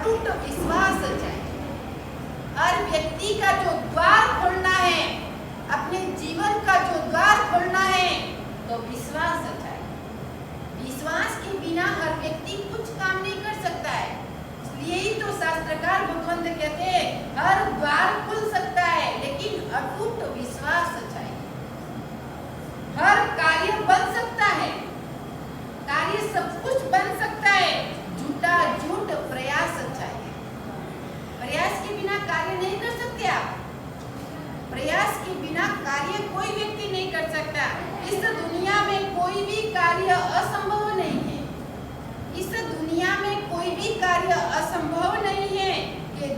अटूट विश्वास चाहिए। हर व्यक्ति का जो द्वार खोलना है, अपने जीवन का जो द्वार खोलना है, तो विश्वास चाहिए। विश्वास के बिना हर व्यक्ति कुछ काम नहीं कर सकता है। इसलिए ही तो शास्त्रकार भगवंत कहते हैं हर द्वार खुल सकता है, लेकिन अटूट विश्वास चाहिए। हर कार्य बन सकता है, कार्य सब कुछ बन सकता है, झूठ प्रयास चाहिए। प्रयास के बिना कार्य नहीं कर सकते आप। प्रयास के बिना कार्य कोई व्यक्ति नहीं कर सकता। इस दुनिया में कोई भी कार्य असंभव नहीं है। इस दुनिया में कोई भी कार्य असंभव नहीं है कि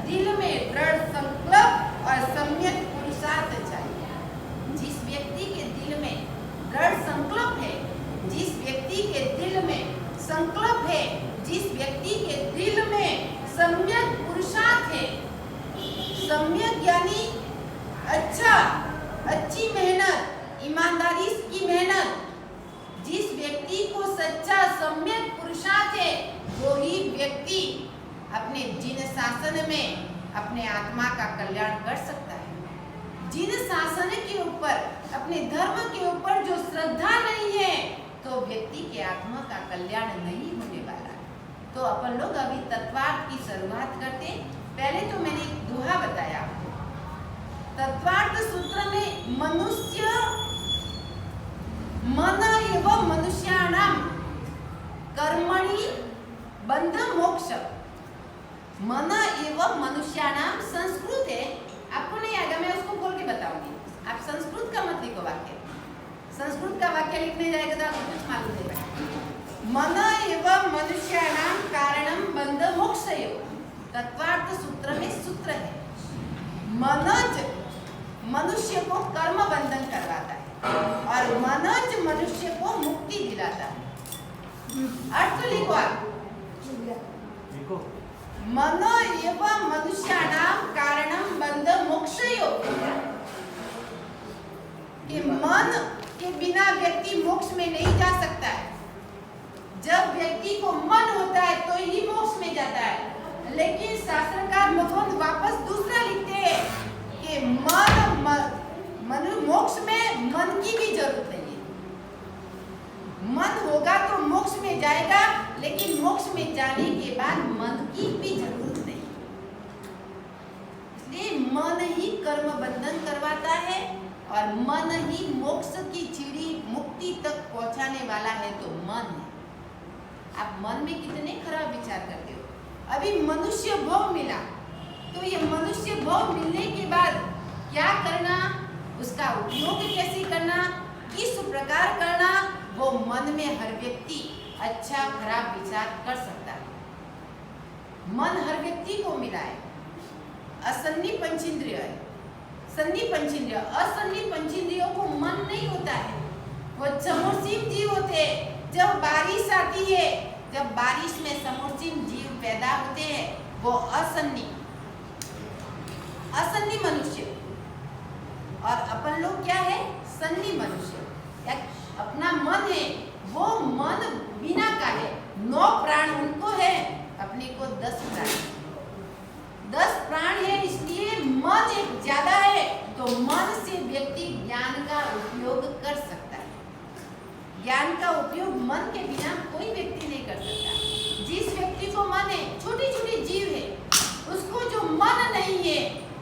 दिल में दृढ़ संकल्प और सम्यक पुरुषार्थ चाहिए। जिस व्यक्ति के दिल में दृढ़ संकल्प है, जिस व्यक्ति के दिल में संकल्प है, जिस व्यक्ति के दिल में सम्यक पुरुषार्थ है, सम्यक यानी अच्छी मेहनत, ईमानदारी की मेहनत, जिस व्यक्ति को सच्चा सम्यक पुरुषार्थ है, वो ही व्यक्ति अपने जिन शासन में अपने आत्मा का कल्याण कर सकता है। जिन शासन के ऊपर, अपने धर्म के ऊपर जो श्रद्धा नहीं है, तो व्यक्ति के आत्मा का कल्याण नहीं होने वाला है। तो अपन लोग अभी तत्वार्थ की शुरुआत करते हैं। पहले तो मैंने एक दोहा बताया। तत्वार्थ सूत्र में मनुष्य मन एवं मनुष्याणाम कर्मणि बंध मोक्ष। मन एवं मनुष्याणाम संस्कृत है, आपको नहीं आएगा, मैं उसको बोल के बताऊंगी। आप संस्कृत का मत लिखो वाक्य। संस्कृत का वाक्य लिखने जाएगा तो आपको कुछ मालूम देगा। मन एवं मनुष्याणाम कारणम बंध मोक्षयो। तत्वार्थ सूत्र में सूत्र है, मनज मनुष्य को कर्म बंधन करवाता है और मनज मनुष्य को मुक्ति दिलाता है। अर्थ लिखो आप। मन एवं मनुष्याणाम कारणम बंध मोक्षयो। कि मन के बिना व्यक्ति मोक्ष में नहीं जा सकता है। जब व्यक्ति को मन होता है तो ही मोक्ष में जाता है। लेकिन शास्त्रकार भगवंत वापस दूसरा लिखते हैं कि मोक्ष में मन की भी जरूरत नहीं है। मन होगा तो मोक्ष में जाएगा, लेकिन मोक्ष में जाने के बाद मन की भी जरूरत नहीं। इसलिए मन ही कर्म बंधन करवाता है और मन ही मोक्ष की सीढ़ी मुक्ति तक पहुंचाने वाला है। तो मन है। आप मन में कितने खराब विचार करते हो। अभी मनुष्य भोग मिला, तो ये मनुष्य भोग मिलने के बाद क्या करना, उसका उपयोग कैसे करना, किस प्रकार करना, वो मन में हर व्यक्ति अच्छा खराब विचार कर सकता है। मन हर व्यक्ति को मिला है। असन्नी पंचेंद्रिय है, सन्नी पंचेंद्रिय। असन्नी पंचेंद्रियों को मन नहीं होता है, वो समूसीम जीव होते हैं। जब बारिश आती है, जब बारिश में समूसीम जीव पैदा होते हैं, वो असन्नी मनुष्य। और अपन लोग क्या है, सन्नी मनुष्य। अपना मन है, वो मन बिना का है। 9 प्राण उनको है, अपने को 10 प्राण। 10 प्राण है, इसलिए मन एक ज्यादा है। तो मन से व्यक्ति ज्ञान का उपयोग कर सकता है। ज्ञान का उपयोग मन के बिना कोई व्यक्ति नहीं कर सकता। जिस व्यक्ति को मन है, छोटी छोटी जीव है, उसको जो मन नहीं है,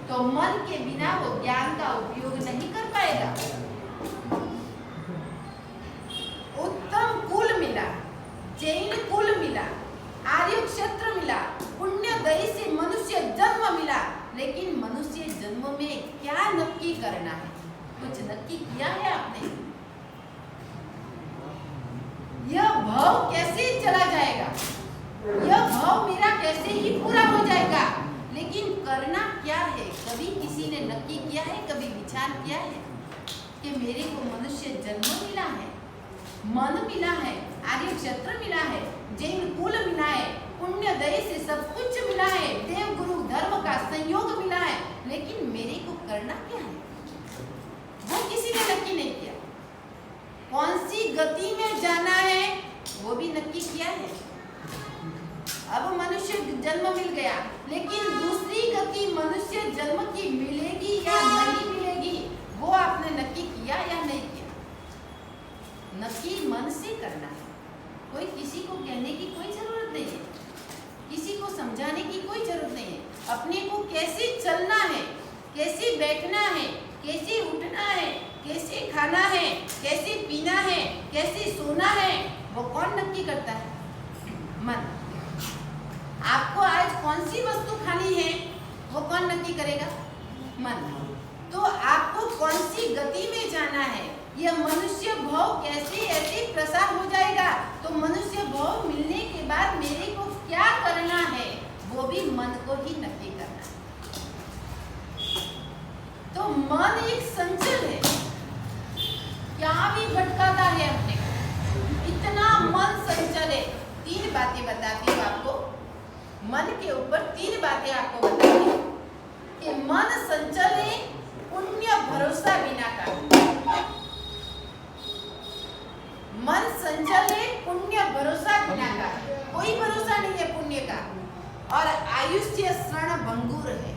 तो मन के बिना वो ज्ञान का उपयोग नहीं कर पाएगा। उत्तम कुल मिला, जैन कुल मिला, आर्य क्षेत्र मिला, पुण्यदयी से मनुष्य जन्म मिला, लेकिन मनुष्य जन्म में क्या नक्की करना है? कुछ नक्की किया है आपने? यह भाव कैसे चला जाएगा, यह भाव मेरा कैसे ही पूरा हो जाएगा, लेकिन करना क्या है? कभी किसी ने नक्की किया है, कभी विचार किया है कि मेरे को मनुष्य जन्म मिला है, मन मिला है, आर्य क्षेत्र मिला है, जैन कुल मिला है, पुण्यदयी से सब कुछ मिला है, देव गुरु धर्म का संयोग मिला है, लेकिन मेरे को करना क्या है? वो किसी ने नक्की नहीं किया। कौन सी गति में जाना है वो भी नक्की किया है। अब मनुष्य जन्म मिल गया, लेकिन दूसरी गति मनुष्य जन्म की मिलेगी या नहीं मिलेगी, वो आपने नक्की किया या नहीं किया? नक्की मन से करना है। कोई किसी को कहने की कोई जरूरत नहीं है, किसी को समझाने की कोई जरूरत नहीं है। अपने को कैसे चलना है, कैसे बैठना है, कैसे उठना है, कैसे खाना है, कैसे पीना है, कैसे सोना है, वो कौन नक्की करता है? मन। आपको आज कौन सी वस्तु खानी है, वो कौन नक्की करेगा? मन। तो आपको कौन सी गति में जाना है, यह मनुष्य भाव कैसे ऐसे प्रसार हो जाएगा। तो मनुष्य भाव मिलने के बाद मेरे को क्या करना है, वो भी मन को ही नक्की करना है। तो मन एक संचल है, क्या भी भटकाता है अपने को, इतना मन संचल है। 3 बातें बताती हूँ आपको, मन के ऊपर 3 बातें आपको बताती हूँ कि मन संचल है, पुण्य भरोसा बिना का। मन संचल है, पुण्य भरोसा बिना का, कोई भरोसा नहीं है पुण्य का। और आयुष्य शरण भंगुर है।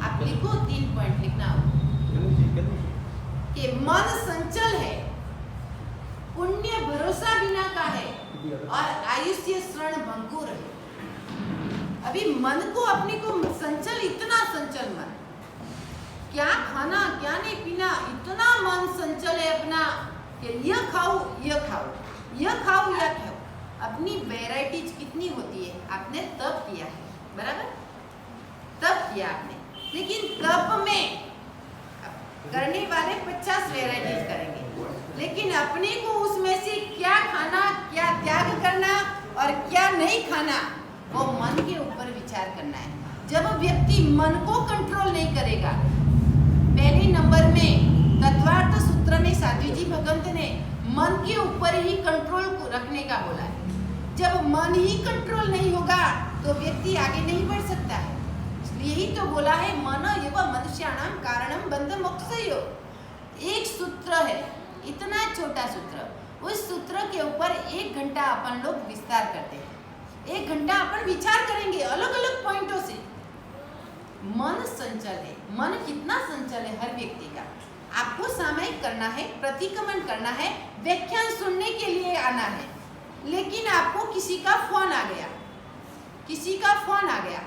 आप लिखो, 3 पॉइंट लिखना हो कि मन संचल है, पुण्य भरोसा बिना का है, और आयुष्य शरण भंगुर है। अभी मन को अपने को संचल, इतना संचल मन, क्या खाना क्या नहीं पीना, इतना मन संचल है अपना कि यह खाओ यह खाओ, यह खाओ यह खाओ। अपनी वैरायटीज कितनी होती है, आपने तप किया है, बराबर, तप किया आपने, लेकिन तप में करने वाले 50 वैरायटीज करेंगे, लेकिन अपने को उसमें से क्या खाना, क्या त्याग करना और क्या नहीं खाना, वो मन के ऊपर विचार करना है। जब व्यक्ति मन को कंट्रोल नहीं करेगा, पहले नंबर में तत्वार्थ सूत्र में साध्वी जी भगवंत ने मन के ऊपर ही कंट्रोल को रखने का बोला है। जब मन ही कंट्रोल नहीं होगा तो व्यक्ति आगे नहीं बढ़ सकता है। इसलिए ही तो बोला है, मन एव मनुष्याणाम कारणम बंध मोक्षयो। एक सूत्र है, इतना छोटा सूत्र, उस सूत्र के ऊपर 1 घंटा अपन लोग विस्तार करते हैं। 1 घंटा अपन विचार करेंगे अलग अलग पॉइंटों से। मन संचल है, मन कितना संचल है हर व्यक्ति का। आपको सामयिक करना है, प्रतिक्रमण करना है, व्याख्यान सुनने के लिए आना है, लेकिन आपको किसी का फोन आ गया, किसी का फोन आ गया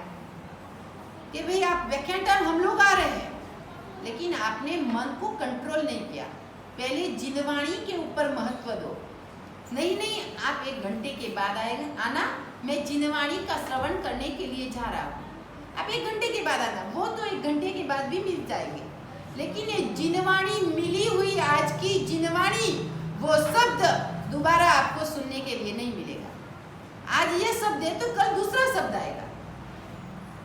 कि भाई आप व्याख्यान टाइम हम लोग आ रहे हैं, लेकिन आपने मन को कंट्रोल नहीं किया। पहले जिनवाणी के ऊपर महत्व दो। नहीं आप 1 घंटे के बाद आएगा आना, मैं जिनवाणी का श्रवण करने के लिए जा रहा हूँ। आप 1 घंटे के बाद आना, वो तो 1 घंटे के बाद भी मिल जाएंगे, लेकिन ये जिनवाणी मिली हुई आज की जिनवाणी, वो शब्द दोबारा आपको सुनने के लिए नहीं मिलेगा। आज ये शब्द है तो कल दूसरा शब्द आएगा,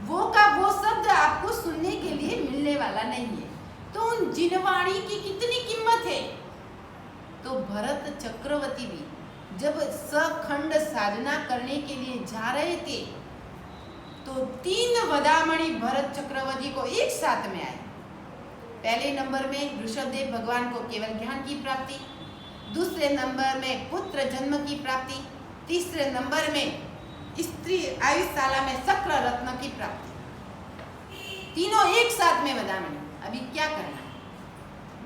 वो का वो शब्द आपको सुनने के लिए मिलने वाला नहीं है। तो उन जिनवाणी की कितनी कीमत है। तो भरत चक्रवर्ती भी जब सखंड साधना करने के लिए जा रहे थे, तो 3 वदामणि भरत चक्रवर्ती को एक साथ में आए। पहले नंबर में ऋषभदेव भगवान को केवल ज्ञान की प्राप्ति, दूसरे नंबर में पुत्र जन्म की प्राप्ति, तीसरे नंबर में स्त्री आयुषशाला में शक्र रत्न की प्राप्ति। तीनों एक साथ में वदामणि। अभी क्या करना है?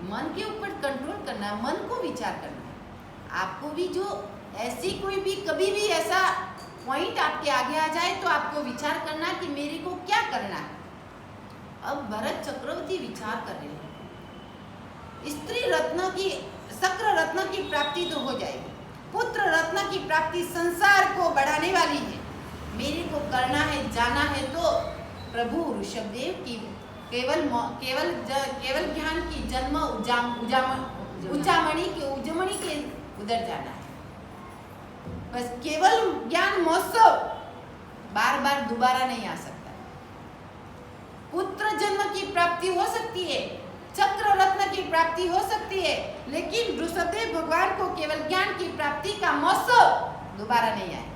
मन के ऊपर कंट्रोल करना है, मन को विचार करना है। आपको भी जो ऐसी कोई भी कभी भी ऐसा पॉइंट आपके आगे आ जाए तो आपको विचार करना कि मेरे को क्या करना है। अब भरत चक्रवर्ती विचार कर रहे हैं, स्त्री रत्न की शक्र रत्न की प्राप्ति तो हो जाएगी, पुत्र रत्न की प्राप्ति संसार को बढ़ाने वाली है, मेरे को करना है, जाना है। तो प्रभु ऋषभदेव की केवल ज्ञान की जन्म उचामणि के उजमणि के उधर जाना है। बस केवल ज्ञान महोत्सव बार बार दोबारा नहीं आ सकता। पुत्र जन्म की प्राप्ति हो सकती है, चक्र रत्न की प्राप्ति हो सकती है, लेकिन ऋषभदेव भगवान को केवल ज्ञान की प्राप्ति का महोत्सव दोबारा नहीं आए।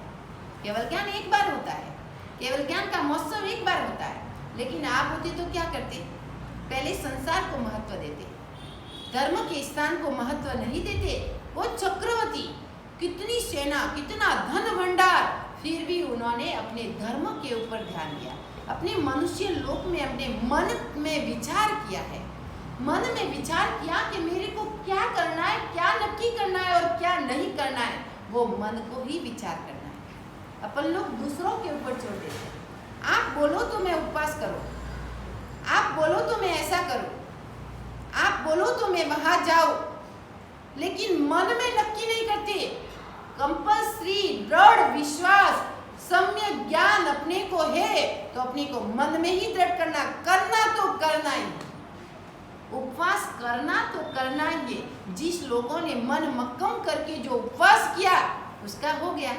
केवल ज्ञान एक बार होता है, केवल ज्ञान का महोत्सव एक बार होता है। लेकिन आप होते तो क्या करते? पहले संसार को महत्व देते, धर्म के स्थान को महत्व नहीं देते। वो चक्रवर्ती, कितनी सेना, कितना धन भंडार, फिर भी उन्होंने उन्होंने अपने धर्म के ऊपर ध्यान दिया, अपने मनुष्य लोक में अपने मन में विचार किया है, मन में विचार किया कि मेरे को क्या करना है, क्या नक्की करना है और क्या नहीं करना है, वो मन को ही विचार करना है। अपन लोग दूसरों के ऊपर छोड़ देते हैं। आप बोलो तो मैं उपवास करूं, आप बोलो तो मैं ऐसा करूं, आप बोलो तो मैं वहां जाऊं, लेकिन मन में नक्की नहीं करते। कंपल्सरी दृढ़ विश्वास सम्यक ज्ञान अपने को है तो अपने को मन में ही दृढ़ करना, करना तो करना ही, उपवास करना तो करना ही है। जिस लोगों ने मन मक्कम करके जो उपवास किया उसका हो गया,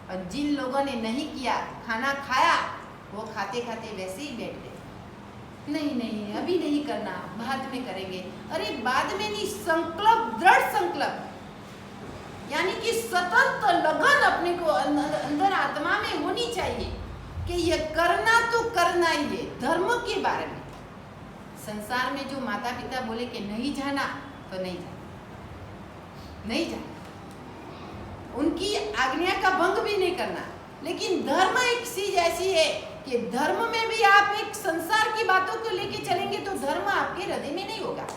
और जिन लोगों ने नहीं किया, खाना खाया, वो खाते खाते वैसे ही बैठ गए, नहीं नहीं अभी नहीं करना, बाद में करेंगे। अरे बाद में नहीं, संकल्प, दृढ़ संकल्प, यानी कि सतत लगन अपने को अंदर आत्मा में होनी चाहिए कि ये करना तो करना ही है। धर्म के बारे में संसार में जो माता पिता बोले कि नहीं जाना तो नहीं जाना, नहीं जाना, उनकी आज्ञा का भंग भी नहीं करना। लेकिन धर्म एक चीज ऐसी है कि धर्म में भी आप एक संसार की बातों को लेके चलेंगे तो धर्म आपके हृदय में नहीं होगा।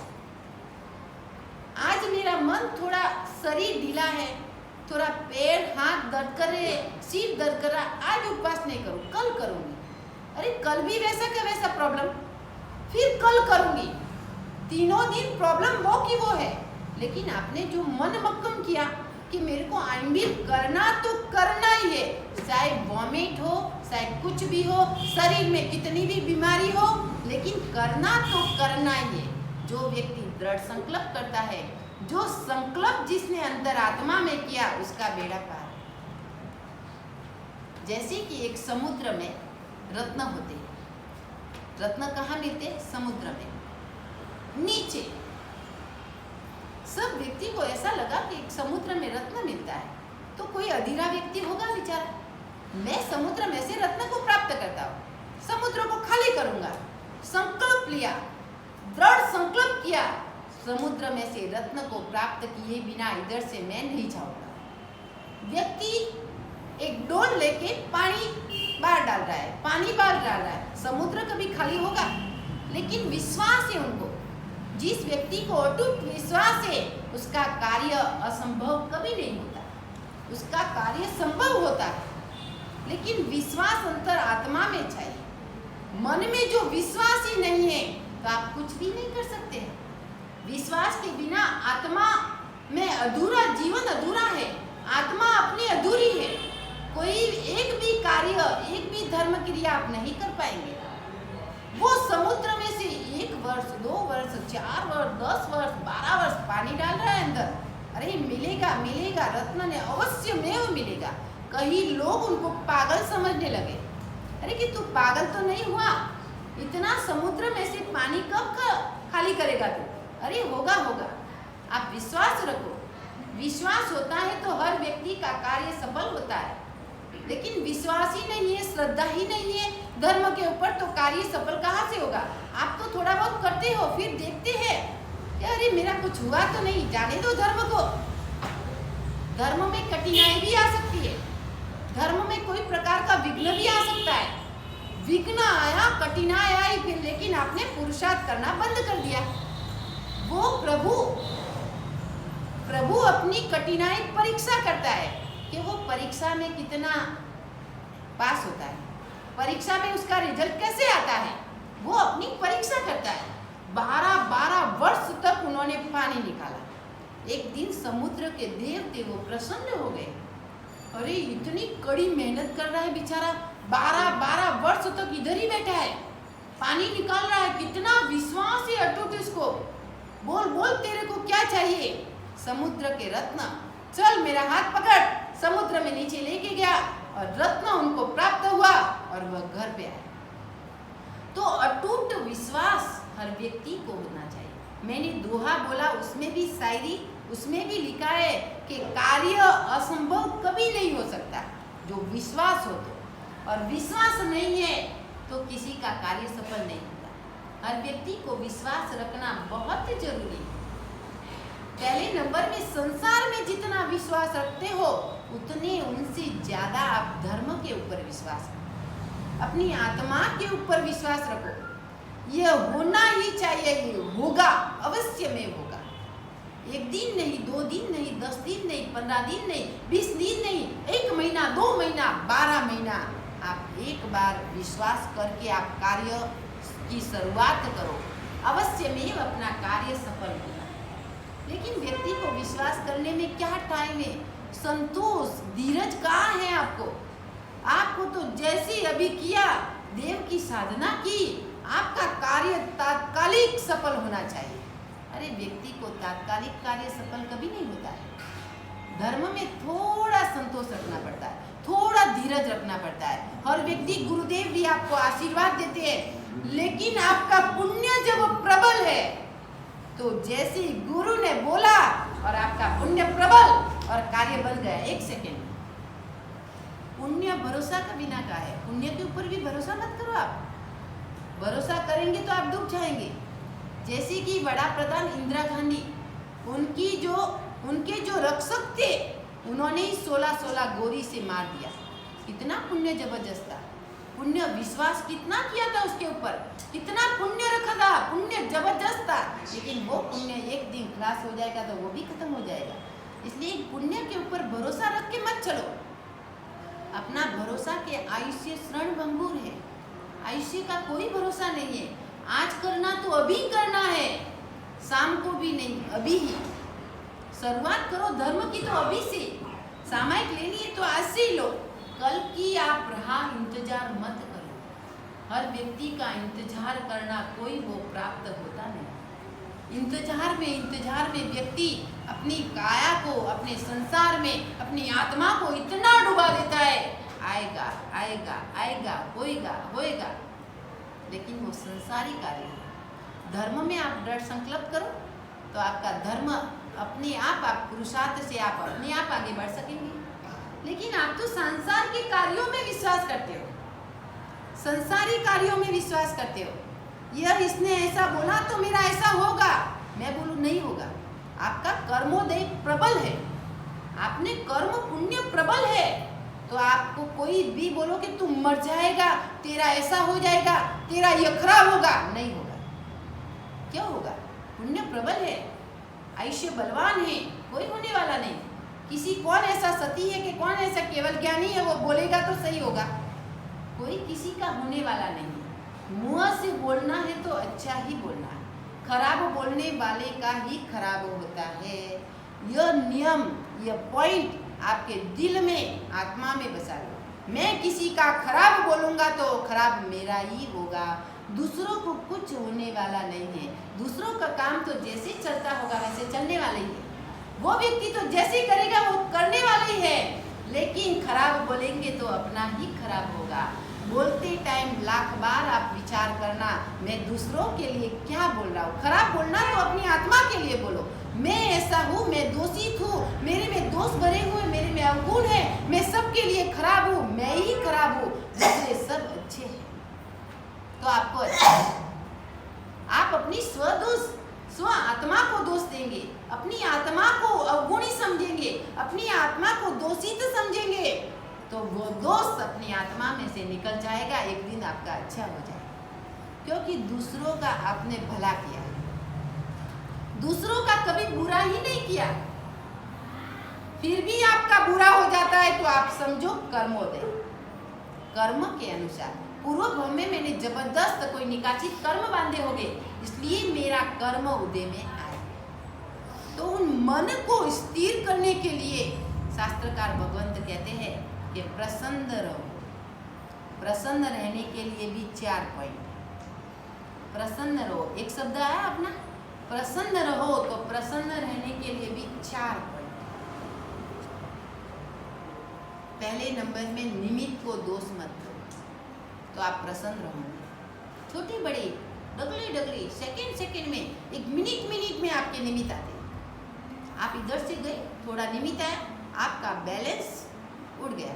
आज मेरा मन थोड़ा शरीर ढीला है, थोड़ा पैर हाथ दर्द कर रहे, सिर दर्द कर रहा, आज उपवास नहीं करूं, कल करूंगी। अरे कल भी वैसा का वैसा प्रॉब्लम, फिर कल करूंगी, तीनों दिन प्रॉब्लम वो की वो है। लेकिन आपने जो मन मक्कम किया कि मेरे को आइंबिल करना तो करना ही है, चाहे वॉमिट हो, चाहे कुछ भी हो, शरीर में कितनी भी बीमारी हो, लेकिन करना तो करना ही है। जो व्यक्ति दृढ़ संकल्प करता है, जो संकल्प जिसने अंतर आत्मा में किया, उसका बेड़ा पार। जैसे कि एक समुद्र में रत्न होते, रत्न कहाँ मिलते? समुद्र में नीचे। सब व्यक्ति को ऐसा लगा कि एक समुद्र में रत्न मिलता है, तो कोई अधीरा व्यक्ति होगा बेचारा, मैं समुद्र में से रत्न को प्राप्त करता हूँ, समुद्र को खाली करूंगा। संकल्प लिया, दृढ़ संकल्प किया, समुद्र में से रत्न को प्राप्त किए बिना इधर से मैं नहीं जाऊंगा। व्यक्ति एक डोल लेके पानी बाहर डाल रहा है, पानी बाहर डाल रहा है, समुद्र कभी खाली होगा? लेकिन विश्वास है उनको, जिस व्यक्ति को अटूट विश्वास है उसका कार्य असंभव कभी नहीं होता, उसका कार्य संभव होता है। लेकिन विश्वास अंतर आत्मा में चाहिए। मन में जो विश्वास ही नहीं है तो आप कुछ भी नहीं कर सकते हैं। विश्वास के बिना आत्मा में अधूरा, जीवन अधूरा है, आत्मा अपनी अधूरी है। कोई एक भी कार्य, एक भी धर्म क्रिया आप नहीं कर पाएंगे। वो समुद्र में से 1 वर्ष, 2 वर्ष, 4 वर्ष, 10 वर्ष, 12 वर्ष पानी डाल रहा है अंदर, अरे मिलेगा मिलेगा, रत्न ने अवश्य में मिलेगा। कई लोग उनको पागल समझने लगे, अरे कि तू पागल तो नहीं हुआ, इतना समुद्र में से पानी कब खाली करेगा तू? अरे होगा होगा, आप विश्वास रखो। विश्वास होता है तो हर व्यक्ति का कार्य सफल होता है। लेकिन विश्वास ही नहीं है, श्रद्धा ही नहीं है धर्म के ऊपर, तो कार्य सफल कहाँ से होगा? आप तो थोड़ा बहुत करते हो, फिर देखते हैं कि अरे मेरा कुछ हुआ तो नहीं, जाने दो धर्म को। धर्म में कठिनाई भी आ सकती है, धर्म में कोई प्रकार का विघ्न भी आ सकता है। विघ्न आया, कठिनाई आई, फिर लेकिन आपने पुरुषार्थ करना बंद कर दिया। वो प्रभु अपनी कठिनाई परीक्षा करता है कि वो परीक्षा में कितना पास होता है, परीक्षा में उसका रिजल्ट कैसे आता है, वो अपनी परीक्षा करता है। 12 वर्ष तक उन्होंने पानी निकाला। एक दिन समुद्र के देवते वो प्रसन्न हो गए, अरे इतनी कड़ी मेहनत कर रहा है बेचारा, 12 वर्ष तक इधर ही बैठा है, पानी निकाल रहा है, कितना विश्वास है अटूट इसको। बोल बोल तेरे को क्या चाहिए? समुद्र के रत्न, चल मेरा हाथ पकड़। समुद्र में नीचे लेके गया और रत्न उनको प्राप्त हुआ और वह घर पे आए। तो अटूट विश्वास हर व्यक्ति को होना चाहिए। मैंने दोहा बोला, उसमें भी शायरी, उसमें भी लिखा है कि कार्य असंभव कभी नहीं हो सकता जो विश्वास हो तो, और विश्वास नहीं है तो किसी का कार्य सफल नहीं होता। हर व्यक्ति को विश्वास रखना बहुत जरूरी है। पहले नंबर में संसार में जितना विश्वास रखते हो उतने उनसे ज्यादा आप धर्म के ऊपर विश्वास रखो, अपनी आत्मा के ऊपर विश्वास रखो। यह होना ही चाहिए, ये होगा, अवश्य में होगा। 1 दिन नहीं, 2 दिन नहीं, 10 दिन नहीं, 15 दिन नहीं, 20 दिन नहीं, 1 महीना, 2 महीना, 12 महीना, आप एक बार विश्वास करके आप कार्य की शुरुआत करो, अवश्य में अपना कार्य सफल होगा। लेकिन व्यक्ति को विश्वास करने में क्या टाइम है, संतोष, धीरज कहाँ है आपको? आपको तो जैसे अभी किया, देव की साधना की, आपका कार्य तात्कालिक सफल होना चाहिए। अरे व्यक्ति को तात्कालिक कार्य सफल कभी नहीं होता है। धर्म में थोड़ा संतोष रखना पड़ता है, थोड़ा धीरज रखना पड़ता है। हर व्यक्ति, गुरुदेव भी आपको आशीर्वाद देते हैं, लेकिन आपका पुण्य जब प्रबल है तो जैसे गुरु ने बोला और आपका पुण्य प्रबल और कार्य बन गया 1 सेकेंड। पुण्य भरोसा का बिना का है, पुण्य के ऊपर भी भरोसा मत करो। आप भरोसा करेंगे तो आप डूब जाएंगे। जैसे कि बड़ा प्रधान इंदिरा गांधी, उनके जो रक्षक थे, उन्होंने ही 16 गोरी से मार दिया। कितना पुण्य जबरदस्त था, पुण्य विश्वास कितना किया था उसके ऊपर, कितना पुण्य रखा था, पुण्य जबरदस्त था। लेकिन वो पुण्य एक दिन खलास हो जाएगा तो वो भी खत्म हो जाएगा। इसलिए पुण्य के ऊपर भरोसा रख के मत चलो। अपना भरोसा के आयुष्य क्षण भंगुर है, आयुष्य का कोई भरोसा नहीं है। आज करना तो अभी करना है, शाम को भी नहीं, अभी ही शुरुआत करो धर्म की तो अभी से। सामायिक लेनी है तो आज से ही लो, कल की आप राह इंतजार मत करो। हर व्यक्ति का इंतजार करना कोई वो प्राप्त होता नहीं। इंतजार में व्यक्ति अपनी काया को, अपने संसार में अपनी आत्मा को इतना डुबा देता है, आएगा आएगा आएगा, होएगा होएगा, लेकिन वो संसारी कार्य है। धर्म में आप दृढ़ संकल्प करो तो आपका धर्म अपने आप पुरुषार्थ से आप अपने आप आगे बढ़ सकेंगे। लेकिन आप तो संसार के कार्यों में विश्वास करते हो, संसारी कार्यों में विश्वास करते हो। यह इसने ऐसा बोला तो मेरा ऐसा होगा, मैं बोलूं नहीं होगा। आपका कर्मोदय प्रबल है, आपने कर्म पुण्य प्रबल है, तो आपको कोई भी बोलो कि तुम मर जाएगा, तेरा ऐसा हो जाएगा, तेरा यह खराब होगा, नहीं होगा। क्यों होगा? पुण्य प्रबल है, आयुष्य बलवान है, कोई होने वाला नहीं। कौन ऐसा सती है कि कौन ऐसा केवल ज्ञानी है, वो बोलेगा तो सही होगा, कोई किसी का होने वाला नहीं। मुंह से बोलना है तो अच्छा ही बोलना है, खराब बोलने वाले का ही खराब होता है। यह नियम, यह पॉइंट आपके दिल में, आत्मा में बसा लो। मैं किसी का खराब बोलूंगा तो खराब मेरा ही होगा, दूसरों को कुछ होने वाला नहीं है। दूसरों का काम तो जैसे चलता होगा वैसे चलने वाले ही है, वो व्यक्ति तो जैसे करेगा वो करने वाले ही है। लेकिन खराब बोलेंगे तो अपना ही खराब होगा। बोलते टाइम लाख बार आप विचार करना, मैं दूसरों के लिए क्या बोल रहा हूँ। खराब बोलना तो अपनी आत्मा के लिए बोलो, मैं ऐसा हूँ, मैं दोषित हूँ, मेरे में दोष भरे हुए, मेरे में अवगुण है, मैं सबके लिए खराब हूँ, मैं ही खराब हूँ, दूसरे सब अच्छे हैं। तो आपको अच्छा है। आप अपनी स्व आत्मा को दोष देंगे, अपनी आत्मा को अवगुणी समझेंगे, अपनी आत्मा को दोषित समझेंगे, तो वो दोष अपनी आत्मा में से निकल जाएगा, एक दिन आपका अच्छा हो जाएगा। क्योंकि दूसरों का आपने भला किया, दूसरों का कभी बुरा ही नहीं किया, फिर भी आपका बुरा हो जाता है तो आप समझो कर्मोदय, कर्म के अनुसार। पूर्व भव में मैंने जबरदस्त कोई निकाचित कर्म बांधे होंगे, इसलिए मेरा कर्म उदय में आया। तो उन मन को स्थिर करने के लिए शास्त्रकार भगवंत कहते हैं कि प्रसन्न रहो। प्रसन्न रहने के लिए भी 4 पॉइंट। प्रसन्न रहो, एक शब्द आया अपना, प्रसन्न रहो, तो प्रसन्न रहने के लिए भी 4 पॉइंट। पहले नंबर में निमित्त को दोष मत दो, तो आप प्रसन्न रहोगे। छोटी बड़ी डगली सेकंड में, एक मिनट में आपके निमित्त आते हैं। आप इधर से गए, थोड़ा निमित्त आया, आपका बैलेंस उड़ गया।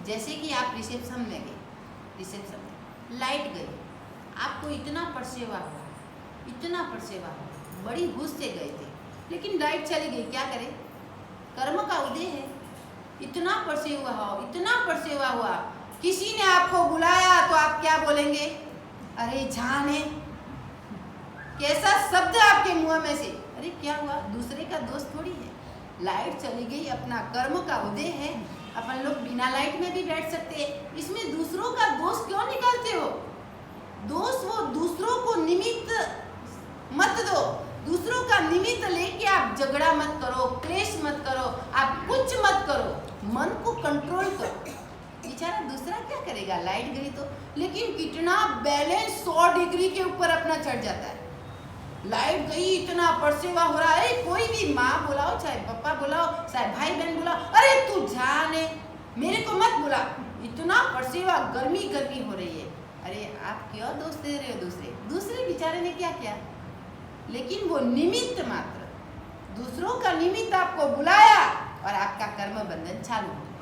जैसे कि आप रिसेप्शन में गए, रिसेप्शन में लाइट गई, आपको इतना परसेवा हुआ, बड़ी होश से गए थे, लेकिन लाइट चली गई, क्या करें? कर्म का उदय है, इतना परसेवा हो, इतना परसेवा हुआ, किसी ने आपको बुलाया तो आप क्या बोलेंगे? अरे जाने, कैसा शब्द आपके मुंह में से, अरे क्या हुआ, दूसरे का दोस्त थोड़ी है। लाइट चली गई, अपना कर्म का उदय है, अपन लोग बिना लाइट में भी बैठ सकते हैं, इसमें दूसरों का दोष क्यों निकालते हो? दोष वो दूसरों को निमित्त मत दो, दूसरों का निमित्त लेके आप झगड़ा मत करो, क्लेश मत करो, आप कुछ मत करो, मन को कंट्रोल करो। बेचारा दूसरा क्या करेगा, लाइट गई तो, लेकिन कितना बैलेंस 100 डिग्री के ऊपर अपना चढ़ जाता है। लाइट गई, इतना परसेवा हो रहा है, कोई भी माँ बुलाओ, चाहे पापा बुलाओ, चाहे भाई बहन बुलाओ, अरे तू जाने, मेरे को मत बुला, इतना परसेवा, गर्मी गर्मी हो रही है। अरे आप क्यों दोष दे रहे हो? दूसरे बेचारे ने क्या किया, लेकिन वो निमित्त मात्र, दूसरों का निमित्त आपको बुलाया और आपका कर्म बंधन चालू हो गया,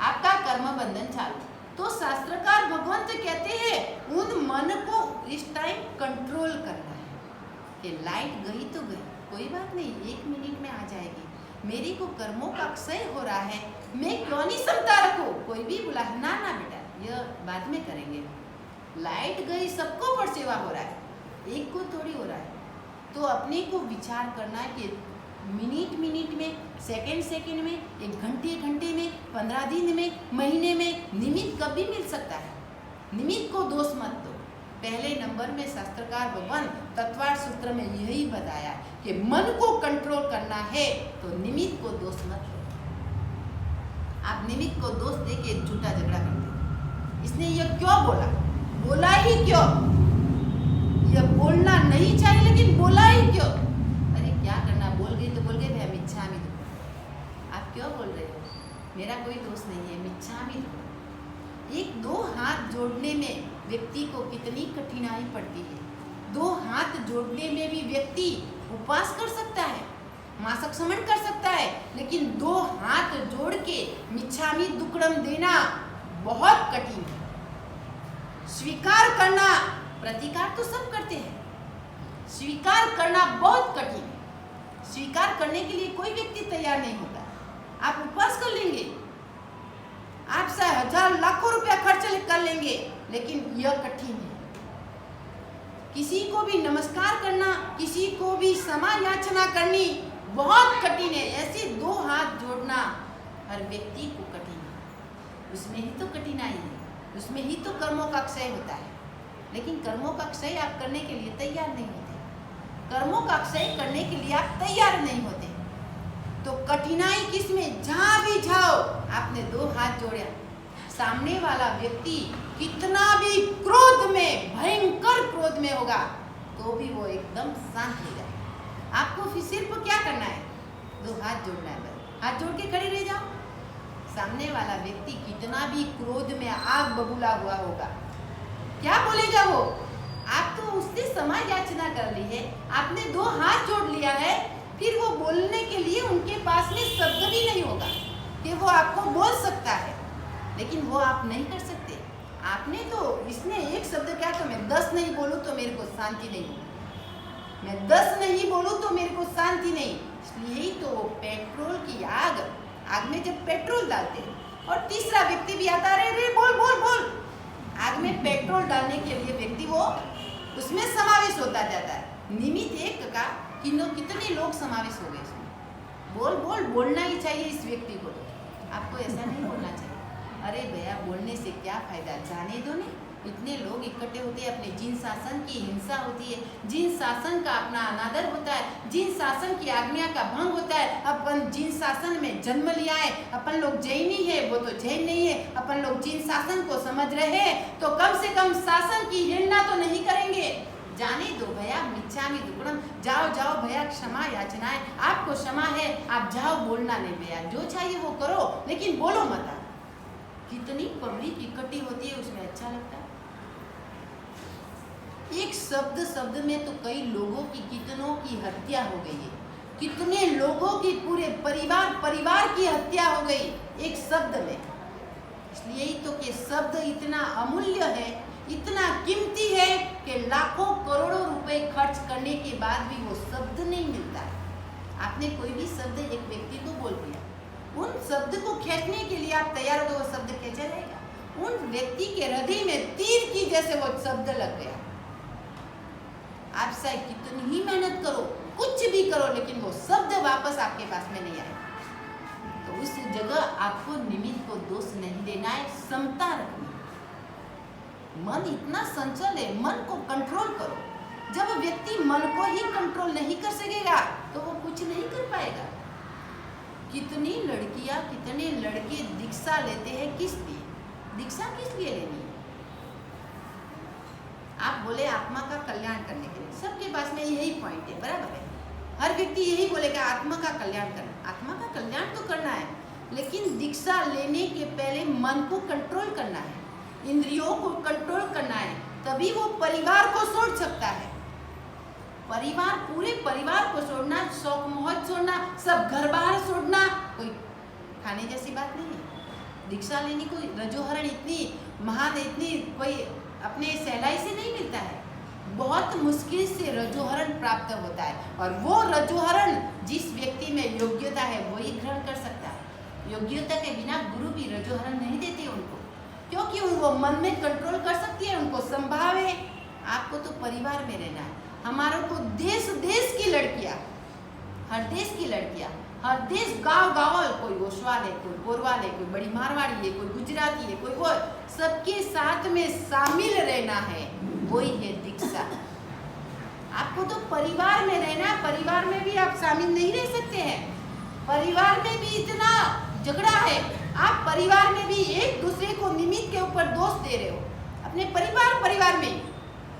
आपका कर्म बंधन चालू। तो शास्त्रकार भगवंत कहते हैं उन मन को इस टाइम कंट्रोल करना है कि लाइट गई तो गई, कोई बात नहीं, 1 मिनट में आ जाएगी, मेरी को कर्मों का क्षय हो रहा है, मैं क्यों नहीं क्षमता रखूं? कोई भी बुला, ना ना बेटा, यह बाद में करेंगे, लाइट गई, सबको परसेवा हो रहा है, एक को थोड़ी हो रहा है। तो अपने को विचार करना है कि मिनट में, सेकंड में, 1 घंटे में, 15 दिन में, महीने में, निमित्त कभी मिल सकता है। निमित्त को दोष मत दो। पहले नंबर में शास्त्रकार भगवान तत्वार्थ सूत्र में यही बताया कि मन को कंट्रोल करना है तो निमित्त को दोष मत दो। आप निमित्त को दोष दे के झूठा झगड़ा करते हो, इसने यह क्यों बोला ही क्यों? यह बोलना नहीं चाहिए, लेकिन बोला ही क्यों? अरे क्या करना, बोल गई तो बोल गई, भैया मिच्छामि दुक्कडम। आप क्यों बोल रहे हो? मेरा कोई दोष नहीं है, मिच्छामि दुक्कडम। 1-2 हाथ जोड़ने में व्यक्ति को कितनी कठिनाई पड़ती है। 2 हाथ जोड़ने में भी व्यक्ति उपवास कर सकता है, मासिक समन कर सकता है, लेकिन 2 हाथ जोड़ के मिच्छामि दुक्कडम देना बहुत कठिन है। स्वीकार करना, प्रतिकार तो सब करते हैं, स्वीकार करना बहुत कठिन है। स्वीकार करने के लिए कोई व्यक्ति तैयार नहीं होता। आप उपवास कर लेंगे, आप से 1000 लाखों रुपया खर्च कर लेंगे, लेकिन यह कठिन है। किसी को भी नमस्कार करना, किसी को भी क्षमा याचना करनी बहुत कठिन है। ऐसे 2 हाथ जोड़ना हर व्यक्ति को कठिन है। उसमें ही तो कठिनाई है, उसमें ही तो कर्मों का क्षय होता है। लेकिन कर्मों का क्षय आप करने के लिए तैयार नहीं होते, कर्मों का क्षय करने के लिए आप तैयार नहीं होते। तो कठिनाई किसमें? जहां भी जाओ, आपने 2 हाथ जोड़े, सामने वाला व्यक्ति कितना भी क्रोध में, भयंकर क्रोध में होगा, तो भी वो एकदम शांत हो जाए। आपको फिर सिर्फ क्या करना है? 2 हाथ जोड़ना है, बस हाथ जोड़ के खड़े रह जाओ। सामने वाला व्यक्ति कितना भी क्रोध में आग बबूला हुआ होगा, क्या बोलेगा वो? आप तो उससे क्षमा याचना कर ली है, आपने 2 हाथ जोड़ लिया है, फिर वो बोलने के लिए उनके पास में शब्द भी नहीं होगा कि वो आपको बोल सकता है, लेकिन वो आप नहीं कर सकते। आपने तो, इसने एक शब्द क्या कहा, मैं 10 नहीं बोलूँ तो मेरे को शांति नहीं, मैं 10 नहीं बोलूँ तो मेरे को शांति नहीं। इसलिए तो पेट्रोल की आग में जब पेट्रोल डालते हैं और तीसरा व्यक्ति भी आता है, रे बोल बोल बोल, आग में पेट्रोल डालने के लिए व्यक्ति वो उसमें समावेश होता जाता है। निमित्त एक का कितने लोग समावेश हो गए इसमें। बोल बोल बोलना ही चाहिए इस व्यक्ति को, आपको ऐसा नहीं बोलना चाहिए। अरे भैया बोलने से क्या फायदा, जाने दो नहीं। इतने लोग इकट्ठे होते हैं, अपने जिन शासन की हिंसा होती है, जिन शासन का अपना अनादर होता है, जिन शासन की आज्ञा का भंग होता है, अपन जिन शासन में जन्म लिया है, अपन लोग जैनी है, वो तो जैन नहीं है, अपन लोग जिन शासन को समझ रहे हैं तो कम से कम शासन की हिंसा तो नहीं करेंगे। जाने दो भैया, मिच्छामि दुक्कडम, जाओ जाओ भैया, क्षमा याचना है, आपको क्षमा है, आप जाओ, बोलना नहीं भैया, जो चाहिए वो करो, लेकिन बोलो मत। कितनी पब्लिक इकट्ठी होती है, उसमें अच्छा लगता है। एक शब्द में तो कई लोगों की, कितनों की हत्या हो गई है, कितने लोगों की, पूरे परिवार की हत्या हो गई एक शब्द में। इसलिए ही तो कि शब्द इतना अमूल्य है, इतना कीमती है कि लाखों करोड़ों रुपए खर्च करने के बाद भी वो शब्द नहीं मिलता है। आपने कोई भी शब्द एक व्यक्ति को बोल दिया, उन शब्द को खींचने के लिए आप तैयार हो तो वो शब्द खींचा जाएगा। उन व्यक्ति के हृदय में तीर की जैसे वो शब्द लग गया। आप चाहे कितनी ही मेहनत करो, कुछ भी करो, लेकिन वो शब्द वापस आपके पास में नहीं आएगा। तो उस जगह आपको निमित्त को दोष नहीं देना है, समता रखनी। मन इतना संचल है, मन को कंट्रोल करो। जब व्यक्ति मन को ही कंट्रोल नहीं कर सकेगा तो वो कुछ नहीं कर पाएगा। कितनी लड़कियां, कितने लड़के दीक्षा लेते हैं, किस लिए? दीक्षा किस लिए लेनी है? आप बोले आत्मा का कल्याण करने के लिए, सबके पास में यही पॉइंट है, बराबर है। हर व्यक्ति यही बोलेगा आत्मा का कल्याण करना। आत्मा का कल्याण तो करना है, लेकिन दीक्षा लेने के पहले मन को कंट्रोल करना है, इंद्रियों को कंट्रोल करना है, तभी वो परिवार को छोड़ सकता है। परिवार, पूरे परिवार को छोड़ना, शौक मोहत छोड़ना, सब घर बाहर छोड़ना कोई खाने जैसी बात नहीं है। दीक्षा लेनी कोई रजोहरण इतनी महान, इतनी कोई अपने सहलाई से नहीं मिलता है। बहुत मुश्किल से रजोहरण प्राप्त होता है, और वो रजोहरण जिस व्यक्ति में योग्यता है वही ग्रहण कर सकता है। योग्यता के बिना गुरु भी रजोहरण नहीं देते उनको, क्योंकि वो मन में कंट्रोल कर सकती है, उनको संभाव है। आपको तो परिवार में रहना है। हमारों को देश देश की लड़कियां, हर देश की लड़कियां, हर देश, गांव गांव, कोई ओसवाल है, कोई गोरवाल है, कोई बड़ी मारवाड़ी है, कोई गुजराती है, कोई वो, सबके साथ में शामिल रहना है, वही है दीक्षा। आपको तो परिवार में रहना, परिवार में भी आप शामिल नहीं रह सकते हैं। परिवार में भी इतना झगड़ा है, आप परिवार में भी एक दूसरे को निमित्त के ऊपर दोष दे रहे हो। अपने परिवार में,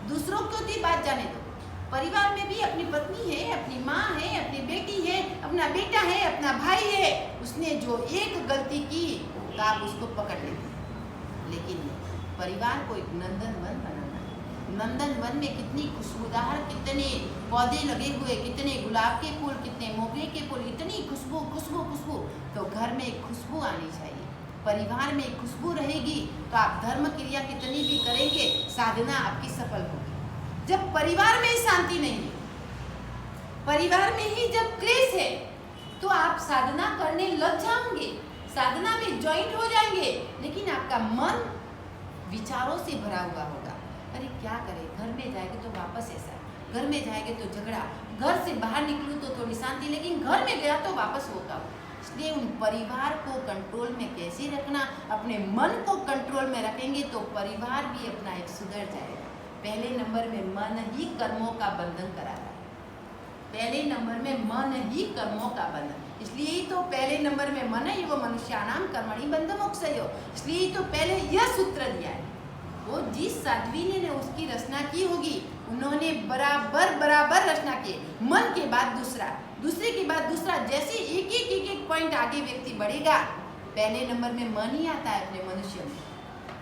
दूसरों को भी बात जाने दो। परिवार में भी अपनी पत्नी है, अपनी माँ है, अपनी बेटी है, अपना बेटा है, अपना भाई है, उसने जो एक गलती की तो आप उसको पकड़ लेते हैं। लेकिन परिवार को एक नंदनवन बनाना है। नंदनवन में कितनी खुशबूदार, कितने पौधे लगे हुए, कितने गुलाब के फूल, कितने मोगरे के फूल, इतनी खुशबू खुशबू खुशबू। तो घर में एक खुशबू आनी चाहिए, परिवार में एक खुशबू रहेगी तो आप धर्म क्रिया कितनी भी करेंगे, साधना आपकी सफल होगी। जब परिवार में ही शांति नहीं है, परिवार में ही जब क्लेश है, तो आप साधना करने लग जाओगे, साधना में ज्वाइंट हो जाएंगे, लेकिन आपका मन विचारों से भरा हुआ होगा। अरे क्या करें, घर में जाएंगे तो वापस ऐसा, घर में जाएंगे तो झगड़ा, घर से बाहर निकलूँ तो थोड़ी शांति, लेकिन घर में गया तो वापस होगा। इसलिए उन परिवार को कंट्रोल में कैसे रखना, अपने मन को कंट्रोल में रखेंगे तो परिवार भी अपना एक सुधर जाएगा। पहले नंबर में मन ही कर्मों का बंधन कराता है। पहले नंबर में मन ही कर्मों का बंधन, इसलिए ही तो पहले नंबर में मन है, वो मनुष्याणाम कर्मणि बंध मोक्षयो, इसलिए ही तो पहले यह सूत्र दिया है। वो जिस साध्वी ने उसकी रचना की होगी, उन्होंने बराबर रचना की, मन के बाद दूसरा, दूसरे के बाद दूसरा, जैसे एक पॉइंट आगे व्यक्ति बढ़ेगा, पहले नंबर में मन ही आता है अपने मनुष्य में।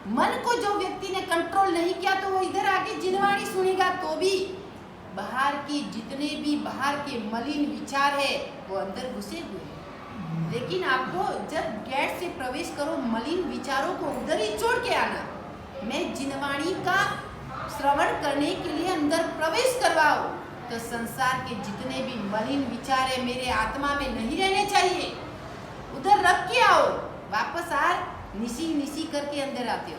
मन को जो व्यक्ति ने कंट्रोल नहीं किया तो वो इधर आके जिनवाणी सुनेगा तो भी बाहर की, जितने भी बाहर के मलिन विचार है वो अंदर घुसे हुए हैं। लेकिन आपको जब गेट से प्रवेश करो, मलिन विचारों को उधर ही छोड़ के आना। मैं जिनवाणी का श्रवण करने के लिए अंदर प्रवेश करवाओ तो संसार के जितने भी मलिन विचार है मेरे आत्मा में नहीं रहने चाहिए, उधर रख के आओ। वापस निशी करके अंदर आते हो,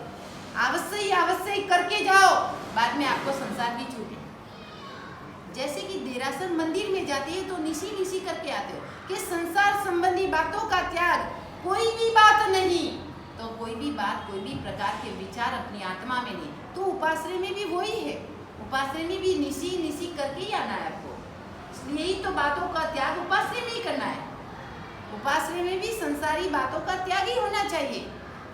अवश्य करके जाओ, बाद में आपको संसार की छूट है। जैसे कि देरासर मंदिर में जाते हैं तो निशी करके आते हो कि संसार संबंधी बातों का त्याग, कोई भी बात नहीं, तो कोई भी बात, कोई भी प्रकार के विचार अपनी आत्मा में नहीं। तो उपाश्रय में भी वही है, उपाश्रय में भी निशी करके ही आना है आपको। इसलिए ही तो बातों का त्याग उपाश्रय में ही करना है। उपाश्रय में भी संसारी बातों का त्याग ही होना चाहिए।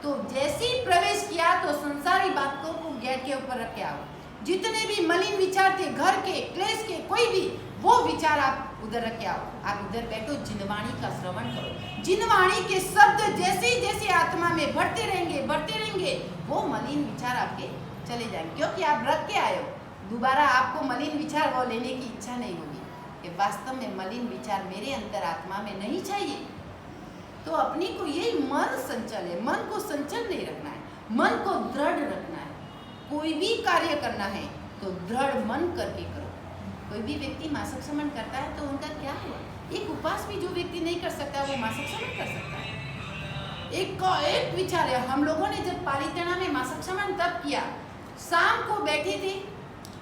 तो जैसे ही प्रवेश किया तो संसारी बातों को गेट के ऊपर रख के आओ। जितने भी मलिन विचार थे, घर के, क्लेश के, कोई भी, वो विचार आप उधर रख के आओ। आप उधर बैठो, जिनवाणी का श्रवण करो। जिनवाणी के शब्द जैसे आत्मा में बढ़ते रहेंगे, वो मलिन विचार आपके चले जाएंगे, क्योंकि आप रख के आए हो। दोबारा आपको मलिन विचार वो लेने की इच्छा नहीं होगी कि वास्तव में मलिन विचार मेरे अंतर आत्मा में नहीं चाहिए। तो अपनी को यही मन संचल है, मन को संचल नहीं रखना है, मन को दृढ़ रखना है। कोई भी कार्य करना है तो दृढ़ मन करके करो। कोई भी व्यक्ति मासिक श्रमण करता है तो उनका क्या है, एक उपवास भी जो व्यक्ति नहीं कर सकता वो मासिक श्रमण कर सकता है। एक विचार है। हम लोगों ने जब पालिताना में मासिक समन तब किया, शाम को बैठे थे,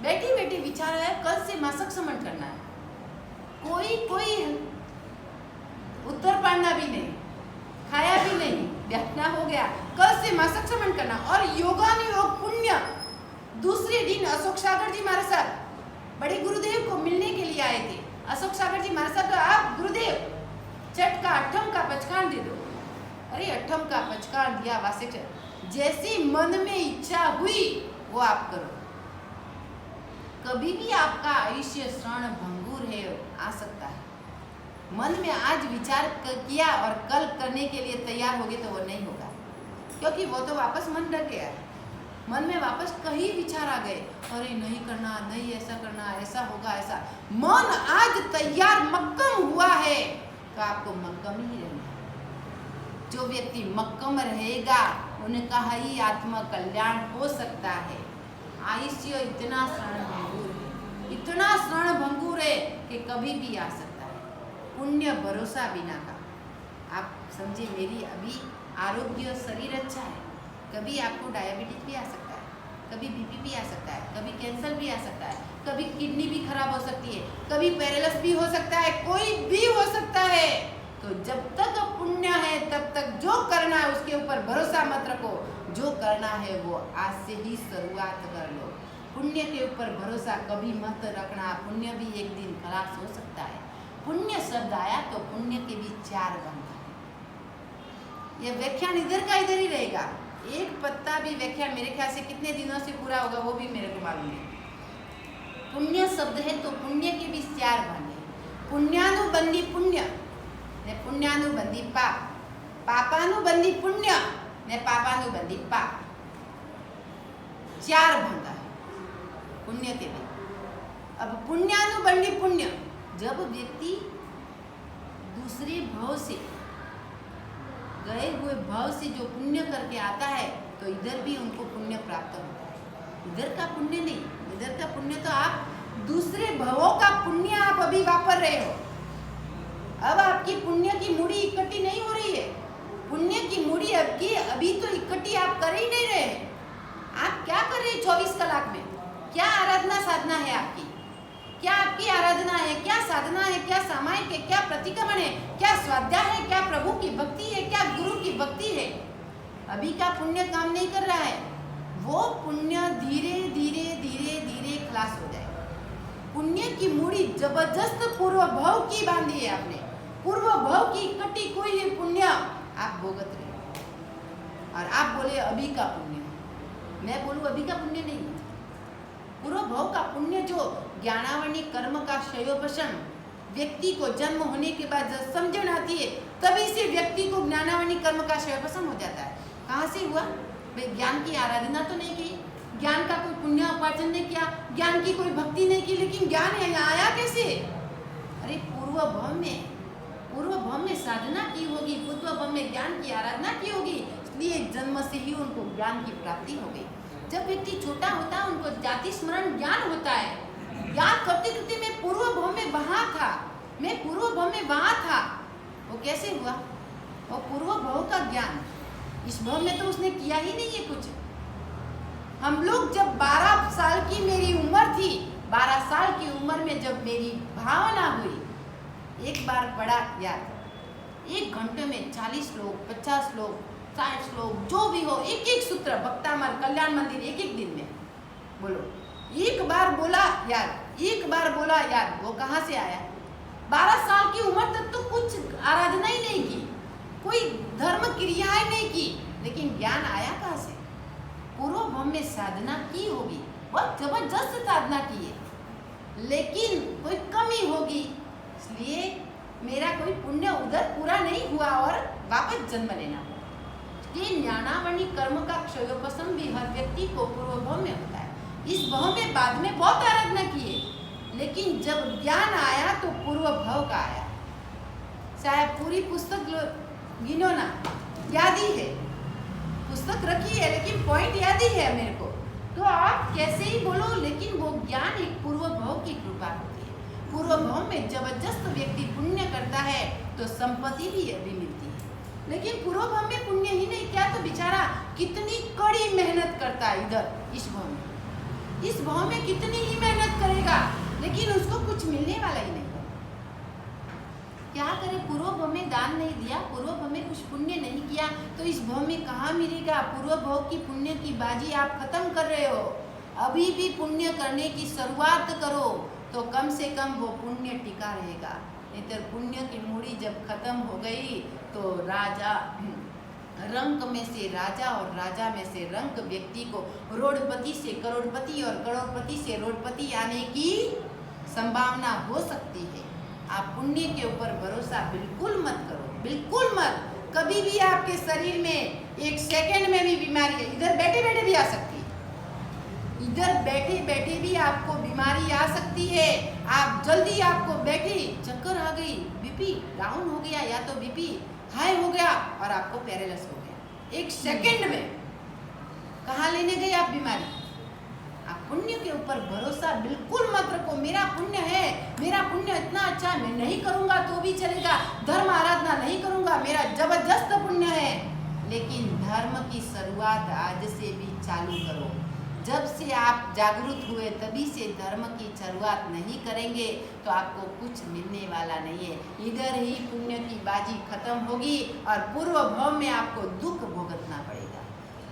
बैठी बैठी विचार है कल से मासिक समन करना है। कोई उत्तर पढ़ना भी नहीं, खाया भी नहीं, बैठना हो गया, कल से मासिक समन करना। और योगानुयोग पुण्य, दूसरे दिन अशोक सागर जी हमारे साथ बड़े गुरुदेव को मिलने के लिए आए थे। अशोक सागर जी हमारे साथ, आप गुरुदेव चट का अठम का पचकान दे दो। अरे अठम का पचकान दिया, वासे जैसी मन में इच्छा हुई वो आप करो। कभी भी आपका आयुष्य क्षण भंगुर है, आ सकता है। मन में आज विचार किया और कल करने के लिए तैयार होगे तो वो नहीं होगा, क्योंकि वो तो वापस मन डर गया है। मन में वापस कहीं विचार आ गए, अरे नहीं करना, नहीं ऐसा करना, ऐसा होगा, ऐसा। मन आज तैयार मक्कम हुआ है तो आपको मक्कम ही रहना है। जो व्यक्ति मक्कम रहेगा उनका ही आत्मा कल्याण हो सकता है। आयुष्य इतना क्षण भंगुर है, इतना क्षण भंगुर है कि कभी भी आ सकता है। पुण्य भरोसा बिना का। आप समझे, मेरी अभी आरोग्य शरीर अच्छा है, कभी आपको डायबिटीज भी आ सकता है, कभी बीपी भी आ सकता है, कभी कैंसर भी आ सकता है, कभी किडनी भी खराब हो सकती है, कभी पैरालिसिस भी हो सकता है, कोई भी हो सकता है। तो जब तक पुण्य है तब तक जो करना है उसके ऊपर भरोसा मत रखो। जो करना है वो आज से ही शुरुआत कर लो। पुण्य के ऊपर भरोसा कभी मत रखना, पुण्य भी एक दिन खलास हो सकता है। पुण्य शब्द आया तो पुण्य के भी चार बनता है। यह व्याख्यान इधर का इधर ही रहेगा, एक पत्ता भी व्याख्यान मेरे ख्याल से कितने दिनों से पूरा होगा वो भी मेरे को मालूम नहीं। पुण्य शब्द है तो पुण्य के भी चार भाग है। पुण्यानुबंधी पुण्य ने पुण्यानुबंधी पाप, पापानुबंधी पुण्य ने पापानुबंधी पाप, चार भंगा है पुण्य के भी। अब पुण्यानुबंधी पुण्य, जब व्यक्ति दूसरे भाव से, गए हुए भाव से जो पुण्य करके आता है तो इधर भी उनको पुण्य प्राप्त होता है। इधर का पुण्य नहीं, इधर का पुण्य तो आप दूसरे भावों का पुण्य आप अभी वापर रहे हो। अब आपकी पुण्य की मूड़ी इकट्ठी नहीं हो रही है। पुण्य की मूड़ी आपकी अभी तो इकट्ठी आप कर ही नहीं रहे। आप क्या कर रहे हैं 24 कलाक में? क्या आराधना साधना है आपकी? क्या आपकी आराधना है, क्या साधना है, क्या सामायिक है, क्या प्रतिक्रमण है, क्या स्वाध्याय है, क्या प्रभु की भक्ति है, क्या गुरु की भक्ति है? अभी का पुण्य काम नहीं कर रहा है। वो पुण्य धीरे धीरे धीरे धीरे खलास हो जाएगा। पुण्य की मूड़ी जबरदस्त पूर्व भाव की बांधी है आपने, पूर्व भाव की इकट्ठी कोई है पुण्य आप भोगत रहे। और आप बोले अभी का पुण्य, मैं बोलूं अभी का पुण्य नहीं, पूर्व भाव का पुण्य जो ज्ञानावनी कर्म का क्षयोपशम व्यक्ति को जन्म होने के बाद जब समझन आती है तभी से व्यक्ति को ज्ञानावनी कर्म का क्षयोपशम हो जाता है। कहाँ से हुआ भाई? ज्ञान की आराधना तो नहीं की, ज्ञान का कोई पुण्य उपार्जन नहीं किया, ज्ञान की कोई भक्ति नहीं की, लेकिन ज्ञान आया कैसे? अरे पूर्व भव में साधना की होगी, पूर्व भव में ज्ञान की आराधना की होगी, इसलिए जन्म से ही उनको ज्ञान की प्राप्ति हो गई। जब व्यक्ति छोटा होता है उनको जाति स्मरण ज्ञान होता है। ज्ञान करते करते मैं पूर्व भव में वहां था, मैं पूर्व भव में वहां था। वो कैसे हुआ? वो पूर्व भव का ज्ञान इस भव में तो उसने किया ही नहीं है कुछ। हम लोग जब 12 साल की मेरी उम्र थी, 12 साल की उम्र में जब मेरी भावना हुई, एक बार पढ़ा याद, 1 घंटे में 40 लोग, 50 लोग, 60 लोग, जो भी हो, एक एक सूत्र भक्तामर कल्याण मंदिर एक एक दिन में बोलो। एक बार बोला याद, एक बार बोला याद, वो कहाँ से आया? 12 साल की उम्र तक तो कुछ आराधना ही नहीं की, कोई धर्म क्रियाएं नहीं की, लेकिन ज्ञान आया कहाँ से? पूर्व भव में साधना की होगी, बहुत जबरदस्त साधना की है, लेकिन कोई कमी होगी, इसलिए मेरा कोई पुण्य उधर पूरा नहीं हुआ और वापस जन्म लेना हुआ। ये ज्ञानावनी कर्म का क्षयोपशम भी हर व्यक्ति को पूर्व भव में होता है। इस भव में बाद में बहुत आराधना की है, लेकिन जब ज्ञान आया तो पूर्व भव का आया। शायद पूरी पुस्तक गिनो ना, याद ही है, पुस्तक रखी है लेकिन पॉइंट याद ही है मेरे को। तो आप कैसे ही बोलो, लेकिन वो ज्ञान एक पूर्व भव की कृपा होती है। पूर्व भव में जबरदस्त व्यक्ति पुण्य करता है तो संपत्ति भी अभी मिलती है, लेकिन पूर्व भाव में पुण्य ही नहीं क्या तो बेचारा कितनी कड़ी मेहनत करता है इधर इस भाव में, इस भाव में कितनी ही मेहनत करेगा लेकिन उसको कुछ मिलने वाला ही नहीं। क्या करे, पूर्व भाव में दान नहीं दिया, पूर्व भाव में कुछ पुण्य नहीं किया तो इस भाव में कहाँ मिलेगा। पूर्व भाव की पुण्य की बाजी आप खत्म कर रहे हो। अभी भी पुण्य करने की शुरुआत करो तो कम से कम वो पुण्य टिका रहेगा। नहीं तो पुण्य की मूड़ी जब खत्म हो गई तो राजा रंक में से राजा और राजा में से रंक व्यक्ति को रोडपति से करोड़पति और करोड़पति से रोडपति आने की संभावना हो सकती है। आप पुण्य के ऊपर भरोसा बिल्कुल मत करो, बिल्कुल मत। कभी भी आपके शरीर में एक सेकंड में भी बीमारी है, इधर बैठे बैठे भी आ सकती है, इधर बैठे बैठे भी आपको बीमारी आ सकती है। आप जल्दी आपको बैठे चक्कर आ गई, बीपी डाउन हो गया या तो बीपी हाई हो गया और आपको पैरालिसिस हो गया एक सेकंड में। कहाँ लेने गए आप बीमारी। आप पुण्य के ऊपर भरोसा बिल्कुल मत रखो। मेरा पुण्य है, मेरा पुण्य इतना अच्छा मैं नहीं करूंगा तो भी चलेगा, धर्म आराधना नहीं करूंगा, मेरा जबरदस्त पुण्य है। लेकिन धर्म की शुरुआत आज से भी चालू करो। जब से आप जागरूक हुए तभी से धर्म की शुरुआत नहीं करेंगे तो आपको कुछ मिलने वाला नहीं है। इधर ही पुण्य की बाजी खत्म होगी और पूर्व भाव में आपको दुख भुगतना पड़ेगा।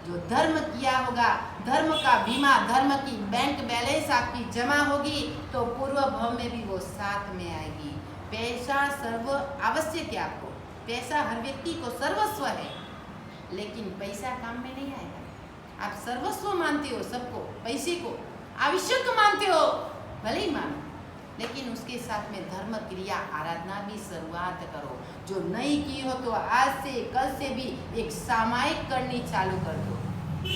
जो धर्म किया होगा, धर्म का बीमा, धर्म की बैंक बैलेंस आपकी जमा होगी तो पूर्व भाव में भी वो साथ में आएगी। पैसा सर्व आवश्यक है आपको, पैसा हर व्यक्ति को सर्वस्व है, लेकिन पैसा काम में नहीं आएगा। आप सर्वस्व मानते हो सबको, पैसे को आवश्यक मानते हो, भले ही मानो, लेकिन उसके साथ में धर्म क्रिया आराधना भी शुरुआत करो। जो नहीं की हो तो आज से कल से भी एक सामायिक करनी चालू कर दो।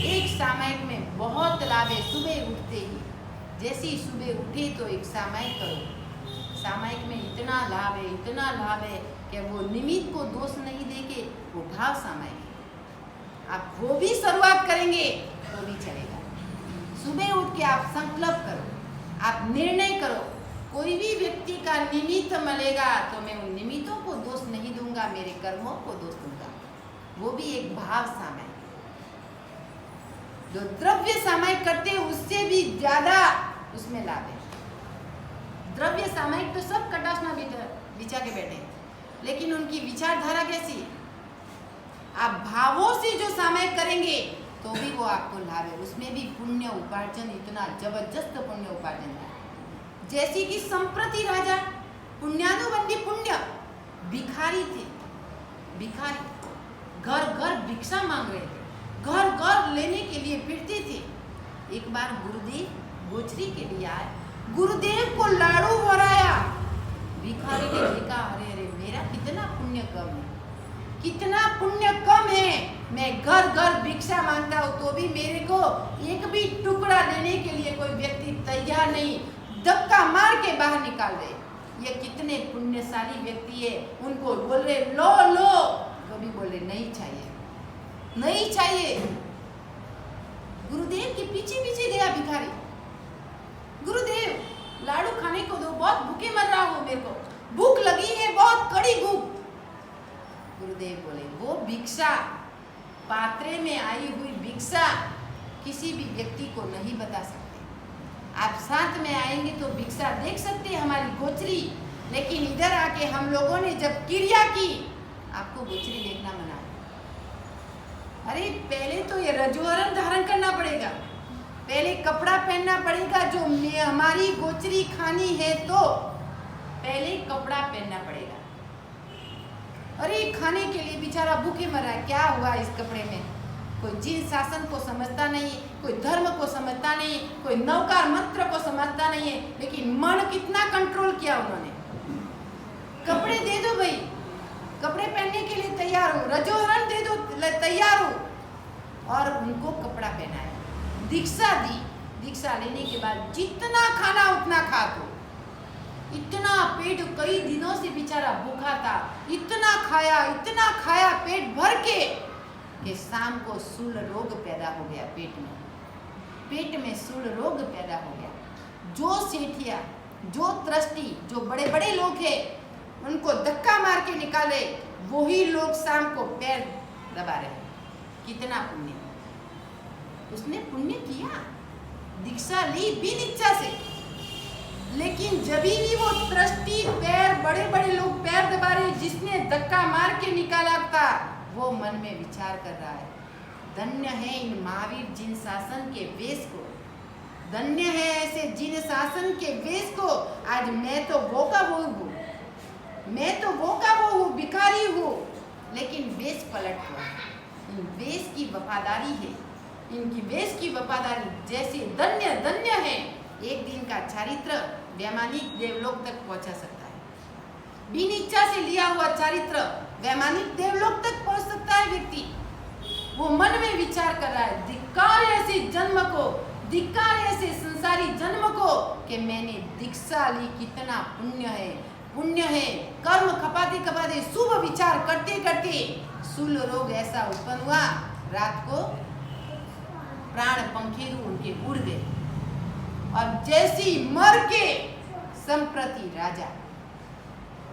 एक सामायिक में बहुत लाभ है। सुबह उठते ही जैसे ही सुबह उठे तो एक सामायिक करो। सामायिक में इतना लाभ है, इतना लाभ है कि वो निमित्त को दोष नहीं देके उठाओ सामायिक। आप वो भी शुरुआत करेंगे तो भी चलेगा। सुबह उठ के आप संकल्प करो, आप निर्णय करो। कोई भी व्यक्ति का निमित्त मिलेगा तो मैं उन निमित्तों को दोष नहीं दूंगा, मेरे कर्मों को दोष दूंगा। वो भी एक भाव सामायिक। जो द्रव्य सामायिक करते हैं उससे भी ज्यादा उसमें लाभ है। द्रव्य सामायिक तो सब कटासना बिछा के बैठे, लेकिन उनकी विचारधारा कैसी। आप भावों से जो सामायिक करेंगे तो भी वो आपको लाभ है। उसमें भी पुण्य उपार्जन, इतना जबरदस्त पुण्य उपार्जन है। जैसे कि संप्रति राजा पुण्यानुबंधी पुण्य भिखारी थे, भिखारी घर घर भिक्षा मांग रहे थे, घर घर लेने के लिए फिरते थे। एक बार गुरुदेव गोचरी के लिए आए, गुरुदेव को लाड़ू भराया। भिखारी ने देखा, अरे अरे मेरा कितना पुण्य कम है, कितना पुण्य कम है। मैं घर घर भिक्षा मांगता हूँ तो भी मेरे को एक भी टुकड़ा देने के लिए कोई व्यक्ति तैयार नहीं, धक्का मार के बाहर निकाल रहे। ये कितने पुण्यशाली व्यक्ति है। उनको बोल रहे लो लो, तो भी बोल रहे नहीं चाहिए, नहीं चाहिए। गुरुदेव के पीछे पीछे गया भिखारी, गुरुदेव लाडू खाने को दो, बहुत भूखे मर रहा हूँ, मेरे को भूख लगी है, बहुत कड़ी भूख। गुरुदेव बोले वो भिक्षा, पात्रे में आई हुई भिक्षा किसी भी व्यक्ति को नहीं बता सकते। आप साथ में आएंगे तो भिक्षा देख सकते हैं हमारी गोचरी, लेकिन इधर आके हम लोगों ने जब क्रिया की आपको गोचरी देखना मना। अरे पहले तो ये रजोवरण धारण करना पड़ेगा, पहले कपड़ा पहनना पड़ेगा। जो हमारी गोचरी खानी है तो पहले कपड़ा पहनना पड़ेगा। अरे खाने के लिए बेचारा भूखे मर रहा है, क्या हुआ इस कपड़े में। कोई जीन शासन को समझता नहीं, कोई धर्म को समझता नहीं, कोई नौकार मंत्र को समझता नहीं है, लेकिन मन कितना कंट्रोल किया उन्होंने। कपड़े दे दो भाई, कपड़े पहनने के लिए तैयार हो, रजोहरण दे दो तैयार हो, और उनको कपड़ा पहनाया, दीक्षा दी। दीक्षा लेने के बाद जितना खाना उतना खा दो। इतना पेट कई दिनों से बेचारा भूखा था, इतना खाया पेट भर के कि शाम को शूल रोग पैदा हो गया पेट में शूल रोग पैदा हो गया। जो सेठिया, जो ट्रस्टी, जो बड़े बड़े लोग हैं उनको धक्का मार के निकाले, वही लोग शाम को पैर दबा रहे हैं। कितना पुण्य! उसने पुण्य किया, दीक्षा ली बिन इच्छा से, लेकिन जब भी वो ट्रस्टी पैर, बड़े बड़े लोग पैर दबा रहे, जिसने धक्का मार के निकाला था, वो मन में विचार कर रहा है, धन्य है इन महावीर जिन शासन के वेश को, धन्य है ऐसे जिन शासन के वेश को। आज मैं तो वो का वो हूँ, मैं तो वो का वो हूँ, भिखारी हूँ, लेकिन वेश पलट हुआ। इन वेश की वफादारी है, इनकी वेश की वफादारी जैसे धन्य धन्य है। एक दिन का चारित्र वैमानिक देवलोक तक पहुंचा सकता है। बिन इच्छा से लिया हुआ चारित्र वैमानिक देवलोक तक पहुंच सकता है व्यक्ति। वो मन में विचार कर रहा है, धिक्कार ऐसे जन्म को, धिक्कार ऐसे संसारी जन्म को कि मैंने दीक्षा ली, कितना पुण्य है, पुण्य है। कर्म खपाते खपाते, शुभ विचार करते करते शूल रोग ऐसा उत्पन्न हुआ, रात को प्राण पंखेरु उनके उड़ गए, और जैसी मर के संप्रति राजा,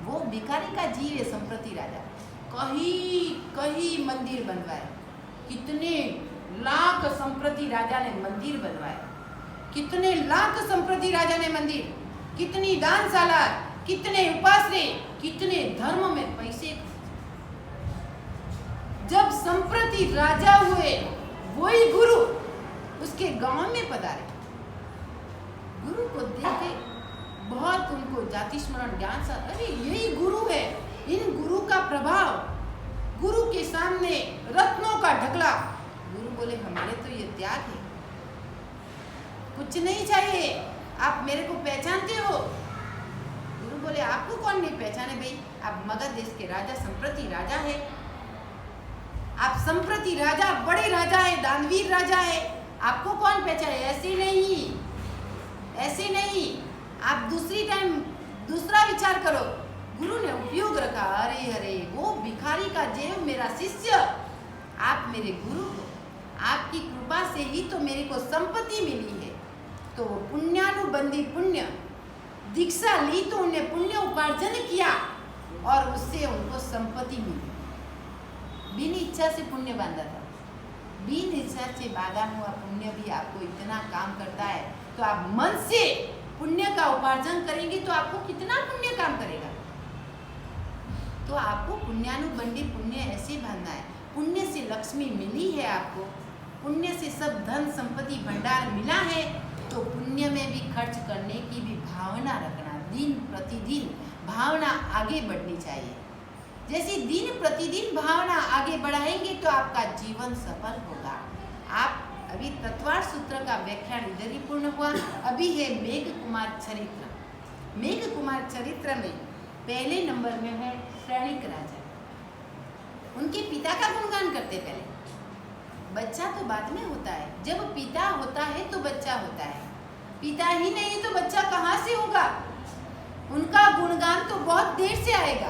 वो भिखारी का जीव है, संप्रति राजा, कहीं कहीं मंदिर बनवाए, कितने लाख संप्रति राजा ने मंदिर बनवाए, कितने लाख संप्रति राजा ने मंदिर, कितनी दानशाला, कितने उपासने, कितने धर्म में पैसे। जब संप्रति राजा हुए, वही गुरु उसके गांव में पधारे। गुरु को देखे बहुत उनको जाति स्मरण ज्ञान सा, अरे यही गुरु है। इन गुरु का प्रभाव, गुरु के सामने रत्नों का ढगला। गुरु बोले, हमारे तो ये त्याग है, कुछ नहीं चाहिए, आप मेरे को पहचानते हो? गुरु बोले, आपको कौन नहीं पहचाने भाई, आप मगध देश के राजा संप्रति राजा है, आप संप्रति राजा, बड़े राजा है, दानवीर राजा है, आपको कौन पहचाने? ऐसे नहीं, ऐसे नहीं, आप दूसरी टाइम दूसरा विचार करो। गुरु ने उपयोग रखा, अरे अरे वो भिखारी का जेव मेरा शिष्य, आप मेरे गुरु हो, आपकी कृपा से ही तो मेरे को संपत्ति मिली है। तो पुण्यानुबंधी पुण्य, दीक्षा ली तो उन्हें पुण्य उपार्जन किया और उससे उनको संपत्ति मिली। बिन इच्छा से पुण्य बांधा था, बिन इच्छा से बांधा हुआ पुण्य भी आपको इतना काम करता है। तो आप मन से पुण्य का उपार्जन करेंगे तो आपको कितना पुण्य काम करेगा। तो आपको पुण्यानुबंधी पुण्य ऐसे बांधना है। पुण्य से लक्ष्मी मिली है आपको, पुण्य से सब धन संपत्ति भंडार मिला है, तो पुण्य में भी खर्च करने की भी भावना रखना। दिन प्रतिदिन भावना आगे बढ़नी चाहिए। जैसे दिन प्रतिदिन भावना आगे बढ़ाएंगे तो आपका जीवन सफल होगा। आप अभी तत्वार्थ सूत्र का व्याख्यान इधर ही पूर्ण हुआ। अभी है मेघ कुमार चरित्र। मेघ कुमार चरित्र में पहले नंबर में है श्रेणिक राजा। उनके पिता का गुणगान करते पहले। बच्चा तो बाद में होता है, जब पिता होता है तो बच्चा होता है, पिता ही नहीं तो बच्चा कहाँ से होगा। उनका गुणगान तो बहुत देर से आएगा।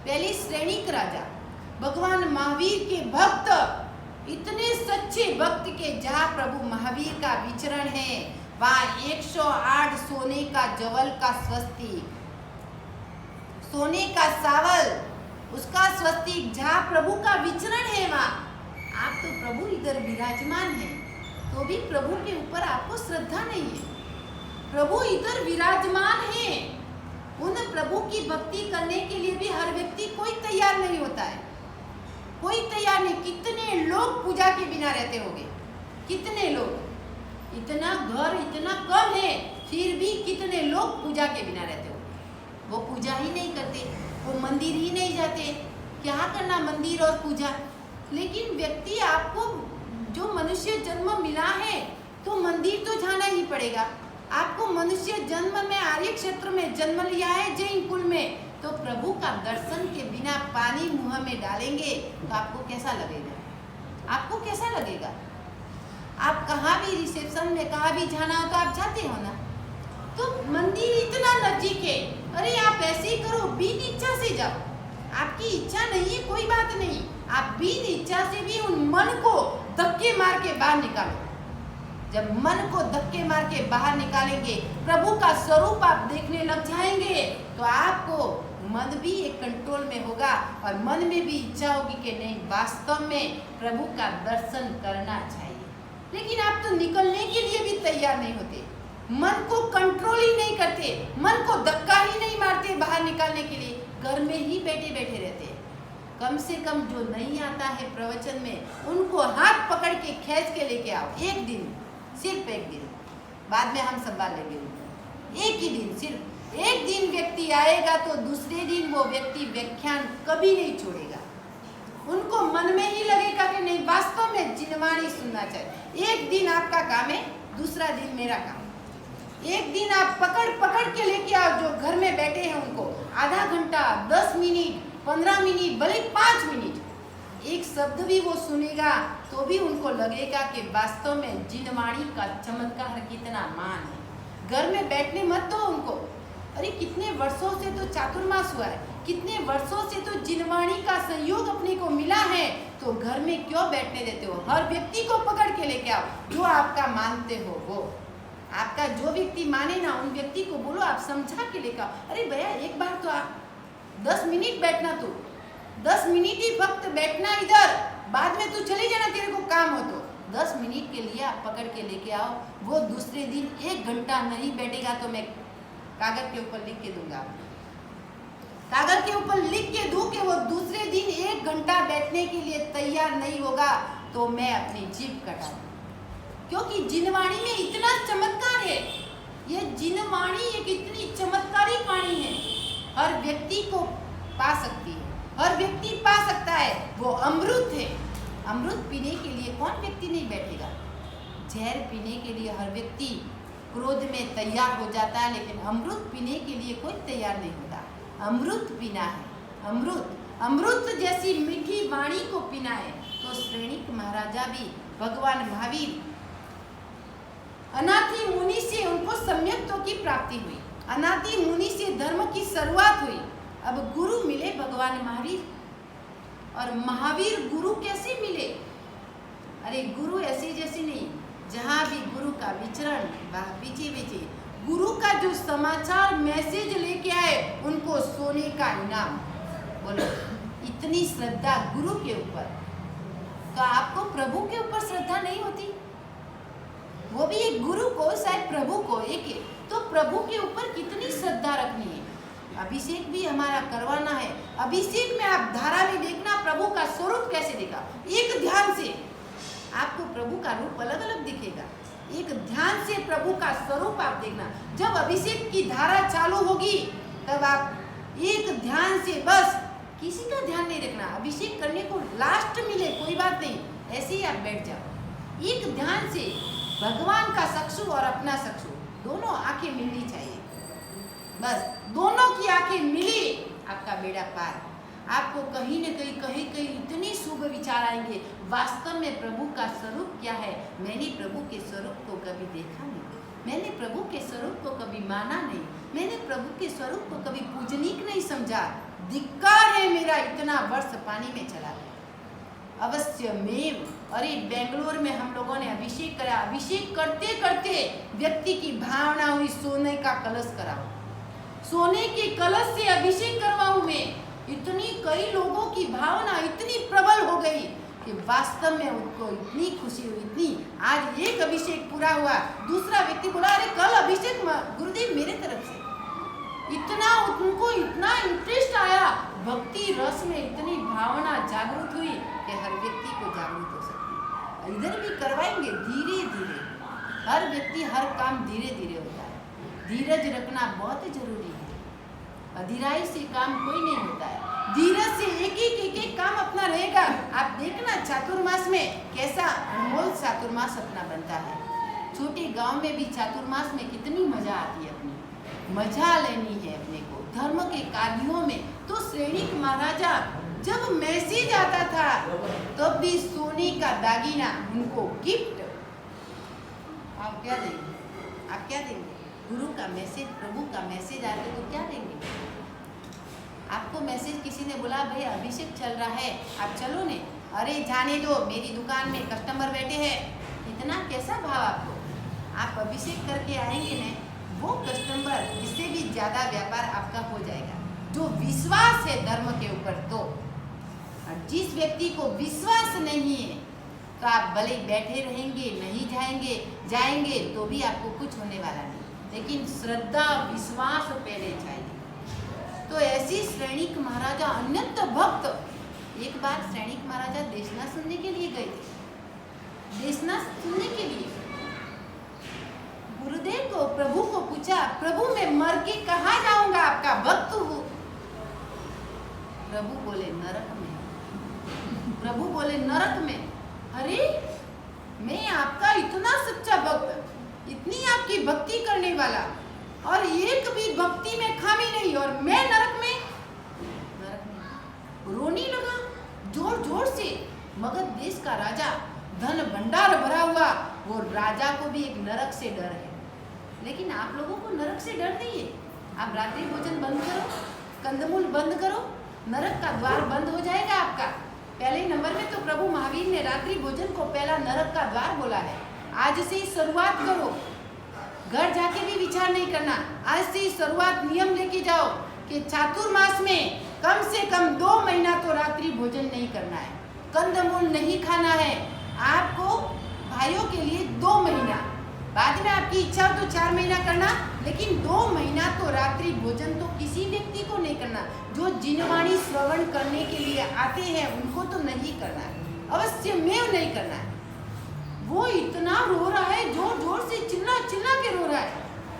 पहले श्रेणिक राजा, भगवान महावीर के भक्त, इतने सच्चे भक्त के जहाँ प्रभु महावीर का विचरण है वहाँ 108 सोने का जवल का स्वस्तिक, सोने का सावल, उसका स्वस्तिक, जहाँ प्रभु का विचरण है वहाँ आप तो प्रभु इधर विराजमान है, तो भी प्रभु के ऊपर आपको श्रद्धा नहीं है। प्रभु इधर विराजमान है, उन प्रभु की भक्ति करने के लिए भी हर व्यक्ति कोई तैयार नहीं होता है, कोई तैयार नहीं। कितने लोग पूजा के बिना रहते होंगे, कितने लोग, इतना घर इतना कम है फिर भी कितने लोग पूजा के बिना रहते होंगे। वो पूजा ही नहीं करते, वो मंदिर ही नहीं जाते, क्या करना मंदिर और पूजा। लेकिन व्यक्ति, आपको जो मनुष्य जन्म मिला है तो मंदिर तो जाना ही पड़ेगा। आपको मनुष्य जन्म में आर्य क्षेत्र में जन्म लिया है, जैन कुल में, तो प्रभु का दर्शन के बिना पानी मुंह में डालेंगे तो आपको कैसा लगेगा? आपको कैसा लगेगा? आप कहाँ भी रिसेप्शन में कहाँ भी जाना हो तो आप जाते हो ना, तो मंदिर इतना नजदीक है। अरे आप ऐसे ही करो, बिन इच्छा से जाओ। आपकी इच्छा नहीं है कोई बात नहीं, आप बिन इच्छा से भी उन मन को धक्के मार के बाहर निकालो। जब मन को धक्के मार के बाहर निकालेंगे, प्रभु का स्वरूप आप देखने लग जाएंगे, तो आपको मन भी एक कंट्रोल में होगा और मन में भी इच्छा होगी कि नहीं, वास्तव में प्रभु का दर्शन करना चाहिए। लेकिन आप तो निकलने के लिए भी तैयार नहीं होते, मन को कंट्रोल ही नहीं करते, मन को धक्का ही नहीं मारते बाहर निकालने के लिए, घर में ही बैठे बैठे रहते हैं। कम से कम जो नहीं आता है प्रवचन में, उनको हाथ पकड़ के खींच के लेके आओ। एक दिन, सिर्फ एक दिन, बाद में हम संभाल लेंगे उनको। एक ही दिन, सिर्फ एक दिन व्यक्ति आएगा तो दूसरे दिन वो व्यक्ति व्याख्यान कभी नहीं छोड़ेगा। उनको मन में ही लगेगा कि नहीं, वास्तव में जिनवाणी सुनना चाहिए। एक दिन आपका काम है, दूसरा दिन मेरा काम। एक दिन आप पकड़ पकड़ के लेके आओ जो घर में बैठे हैं उनको, आधा घंटा, 10 मिनट, 15 मिनट, भले 5 मिनट, एक शब्द भी वो सुनेगा तो भी उनको लगेगा कि वास्तव में जिनवाणी का चमत्कार कितना महान है। घर में बैठने मत दो उनको। अरे कितने वर्षों से तो चातुर्मास हुआ है, कितने वर्षों से तो जिनवाणी का सहयोग अपने को मिला है, तो घर में क्यों बैठने देते हो? हर व्यक्ति को पकड़ के लेके आओ, जो आपका मानते हो वो। आपका जो व्यक्ति माने ना, उन व्यक्ति को बोलो, आप समझा के लेकर आओ। अरे भैया एक बार तो आप 10 मिनट बैठना, तू 10 मिनट ही फक्त बैठना इधर, बाद में तू चले जाना, तेरे को काम हो तो। 10 मिनट के लिए आप पकड़ के लेके आओ। वो दूसरे दिन 1 घंटा नहीं बैठेगा तो मैं कागज के ऊपर लिख के दूंगा, कागज के ऊपर लिख के दूं कि वो दूसरे दिन 1 घंटा बैठने के लिए तैयार नहीं होगा तो मैं अपनी जीभ कटा दूं। क्योंकि जिनवाणी में इतना चमत्कार है। ये जिनवाणी एक इतनी चमत्कारी वाणी है, हर व्यक्ति को पा सकती है, हर व्यक्ति पा सकता है। वो अमृत है। अमृत पीने के लिए कौन व्यक्ति नहीं बैठेगा? जहर पीने के लिए हर व्यक्ति क्रोध में तैयार हो जाता है, लेकिन अमृत पीने के लिए कोई तैयार नहीं होता। अमृत पीना है, अमृत, अमृत जैसी मीठी वाणी को पीना है। तो श्रेणिक महाराजा भी, भगवान महावीर, अनाथि मुनि से उनको सम्यक्त्व की प्राप्ति हुई, अनाथि मुनि से धर्म की शुरुआत हुई। अब गुरु मिले भगवान महावीर, और महावीर गुरु कैसे मिले? अरे गुरु ऐसे जैसे नहीं, जहाँ भी गुरु का विचरण, वह पीछे पीछे गुरु का जो समाचार मैसेज लेके आए, उनको सोने का इनाम। बोलो, इतनी श्रद्धा गुरु के ऊपर, तो आपको प्रभु के ऊपर श्रद्धा नहीं होती? वो भी एक गुरु को, शायद प्रभु को, एक तो प्रभु के ऊपर कितनी श्रद्धा रखनी है। अभिषेक भी हमारा करवाना है। अभिषेक में आप धारा में देखना प्रभु का स्वरूप कैसे दिखा। एक ध्यान से आपको प्रभु का रूप अलग अलग दिखेगा। एक ध्यान से प्रभु का स्वरूप आप देखना। जब अभिषेक की धारा चालू होगी तब आप एक ध्यान से, बस किसी का ध्यान नहीं रखना। अभिषेक करने को लास्ट मिले कोई बात नहीं, ऐसे ही आप बैठ जाओ। एक ध्यान से भगवान का चक्षु और अपना चक्षु दोनों आंखें मिलनी चाहिए। बस दोनों की आंखें मिली, आपका बेड़ा पार। आपको कहीं न कहीं इतनी शुभ विचार आएंगे। वास्तव में प्रभु का स्वरूप क्या है? मैंने प्रभु के स्वरूप को कभी देखा नहीं, मैंने प्रभु के स्वरूप को कभी माना नहीं, मैंने प्रभु के स्वरूप को कभी पूजनीक नहीं समझा। धिक्कार है मेरा, इतना वर्ष पानी में चला गया। अवश्य मेव। अरे बेंगलोर में हम लोगों ने अभिषेक करा, अभिषेक करते करते व्यक्ति की भावना हुई सोने का कलश कराओ, सोने के कलश से अभिषेक करवाऊं मैं। इतनी कई लोगों की भावना इतनी प्रबल हो गई कि वास्तव में उनको इतनी खुशी हुई, इतनी। आज एक अभिषेक पूरा हुआ, दूसरा व्यक्ति बोला अरे कल अभिषेक गुरुदेव मेरे तरफ से। इतना उनको इतना इंटरेस्ट आया, भक्ति रस में इतनी भावना जागृत हुई कि हर व्यक्ति को जागृत हो सकती है। इधर भी करवाएंगे धीरे धीरे। हर व्यक्ति, हर काम धीरे धीरे होता है। धीरज रखना बहुत जरूरी है। अधीराई से काम कोई नहीं होता है। धीरज से एक एक काम अपना रहेगा। आप देखना चातुर्मास में कैसा अनमोल चातुर्मास अपना बनता है। छोटे गांव में भी चातुर्मास में कितनी मजा आती है। अपनी मजा लेनी है अपने को धर्म के कार्यों में। तो श्रेणिक महाराजा जब मैसेज आता था तब भी सोने का दागिना उनको गिफ्ट। आप क्या देंगे? आप क्या देंगे? गुरु का मैसेज, प्रभु का मैसेज आते तो क्या देंगे? आपको मैसेज किसी ने बोला भाई अभिषेक चल रहा है, आप चलो ने, अरे जाने दो मेरी दुकान में कस्टमर बैठे हैं। इतना कैसा भाव आपको? आप अभिषेक करके आएंगे ना, वो कस्टमर इससे भी ज़्यादा व्यापार आपका हो जाएगा। जो विश्वास है धर्म के ऊपर। तो और जिस व्यक्ति को विश्वास नहीं है तो आप भले ही बैठे रहेंगे, नहीं जाएंगे तो भी आपको कुछ होने वाला नहीं, लेकिन श्रद्धा विश्वास पहले चाहिए। तो ऐसी श्रेणिक महाराजा अनंत भक्त एक बार श्रेणिक महाराजा देशना सुनने के लिए गए थे। देशना सुनने के लिए गुरुदेव को, प्रभु को पूछा, प्रभु मैं मर के कहाँ जाऊंगा, आपका भक्त हूँ। प्रभु बोले नरक में। प्रभु बोले नरक में। अरे मैं आपका इतना सच्चा भक्त, इतनी आपकी भक्ति करने वाला, और एक भी भक्ति में खामी नहीं, और मैं नरक में। नरक में रोने लगा जोर जोर से। मगध देश का राजा, धन भंडार भरा हुआ, वो राजा को भी एक नरक से डर है। लेकिन आप लोगों को नरक से डर नहीं है। आप रात्रि भोजन बंद करो, कंदमूल बंद करो, नरक का द्वार बंद हो जाएगा आपका। पहले नंबर में तो प्रभु महावीर ने रात्रि भोजन को पहला नरक का द्वार बोला है। आज से ही शुरुआत करो, घर जाके भी विचार नहीं करना, आज से ही शुरुआत नियम लेके जाओ कि चातुर्मास में कम से कम 2 महीना तो रात्रि भोजन नहीं करना है, कंदमूल नहीं खाना है। आपको भाइयों के लिए 2 महीना, बाद में आपकी इच्छा हो तो 4 महीना करना, लेकिन 2 महीना तो रात्रि भोजन तो किसी व्यक्ति को नहीं करना। जो जिनवाणी श्रवण करने के लिए आते हैं उनको तो नहीं करना है, अवश्य में नहीं करना है। वो इतना रो रहा है, जोर जोर से चिल्ला चिल्ला के रो रहा है,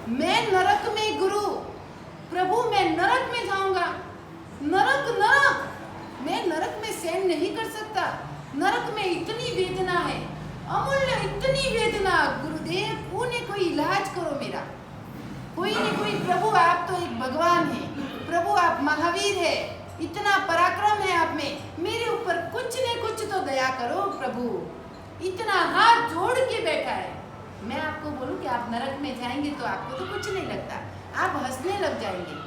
मैं नरक में गुरु, प्रभु मैं नरक में जाऊंगा, नरक नरक, मैं नरक में सहन नहीं कर सकता, नरक में इतनी वेदना है, अमूल्य इतनी वेदना, गुरुदेव कोई इलाज करो मेरा, कोई नहीं कोई। प्रभु आप तो एक भगवान है, प्रभु आप महावीर है, इतना पराक्रम है आप में, मेरे ऊपर कुछ न कुछ तो दया करो प्रभु। इतना हाथ जोड़ के बैठा है। मैं आपको बोलूं कि आप नरक में जाएंगे तो आपको तो कुछ नहीं लगता, आप हंसने लग जाएंगे,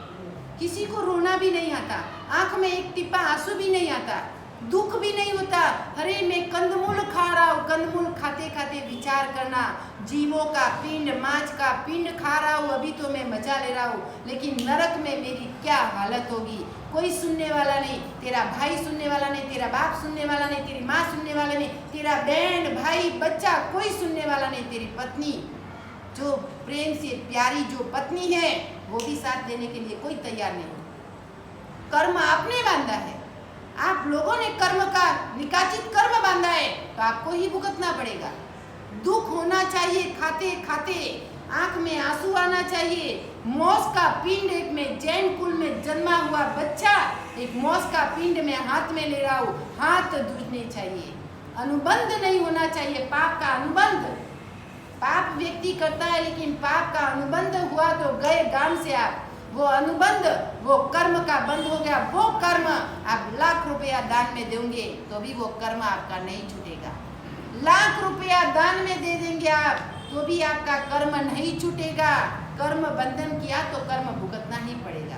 किसी को रोना भी नहीं आता, आंख में एक टिप्पा आंसू भी नहीं आता, दुख भी नहीं होता। अरे मैं कंदमूल खा रहा हूँ, कंदमूल खाते खाते विचार करना, जीवों का पिंड, मांस का पिंड खा रहा हूँ, अभी तो मैं मजा ले रहा हूँ, लेकिन नरक में मेरी क्या हालत होगी। कोई सुनने वाला नहीं, तेरा भाई सुनने वाला नहीं, तेरा बाप सुनने वाला नहीं, तेरी माँ सुनने वाला नहीं, तेरा बहन भाई बच्चा कोई सुनने वाला नहीं, तेरी पत्नी जो प्रेम से प्यारी जो पत्नी है वो भी साथ देने के लिए कोई तैयार नहीं। कर्म आपने बांधा है, आप लोगों ने कर्म का निकाचित कर्म बांधा है तो आपको ही भुगतना पड़ेगा। दुख होना चाहिए खाते खाते, आंख में आंसू आना चाहिए। मौस का पिंड, एक में जैन कुल में जन्मा हुआ बच्चा, एक मौस का पिंड में हाथ में ले रहा हूँ, हाथ दूधने चाहिए, अनुबंध नहीं होना चाहिए, पाप का अनुबंध। पाप व्यक्ति करता है लेकिन पाप का अनुबंध हुआ तो गए गांव से आप, वो अनुबंध, वो कर्म का बंद हो गया। वो कर्म आप लाख रुपया दान में देंगे तो भी वो कर्म आपका नहीं छूटेगा। लाख रुपया दान में दे देंगे आप तो भी आपका कर्म नहीं छूटेगा। कर्म बंधन किया तो कर्म भुगतना ही पड़ेगा।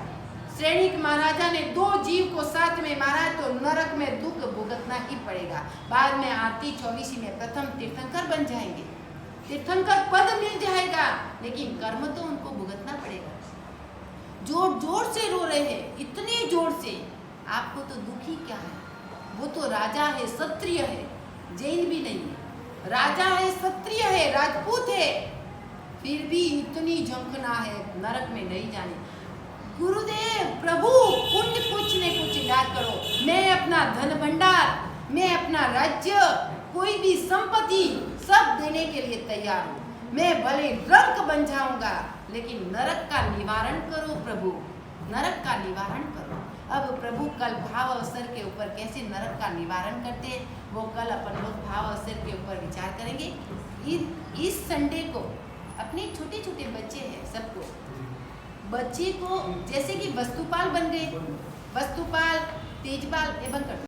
श्रेणिक महाराजा ने 2 जीव को साथ में मारा तो नरक में दुख भुगतना ही पड़ेगा। बाद में आरती 24 में प्रथम तीर्थंकर बन जाएंगे, तीर्थंकर पद मिल जाएगा, लेकिन कर्म तो उनको भुगतना पड़ेगा। जोर जोर से रो रहे हैं, इतने जोर से, आपको तो दुखी क्या है। वो तो राजा है, क्षत्रिय है, जैन भी नहीं है, राजा है, क्षत्रिय है, राजपूत है, फिर भी इतनी झंखना है, नरक में नहीं जाने। गुरुदेव प्रभु पुण्य कुछ न कुछ इलाज करो। मैं अपना धन भंडार, मैं अपना राज्य, कोई भी संपत्ति सब देने के लिए तैयार हूँ। मैं भले रंक बन जाऊंगा लेकिन नरक का निवारण करो प्रभु, नरक का निवारण करो। अब प्रभु कल भाव अवसर के ऊपर कैसे नरक का निवारण करते हैं वो कल अपन लोग भाव अवसर के ऊपर विचार करेंगे। इस संडे को अपने छोटे छोटे बच्चे हैं, सबको बच्चे को जैसे कि वस्तुपाल बन गए, वस्तुपाल, तेजपाल एवं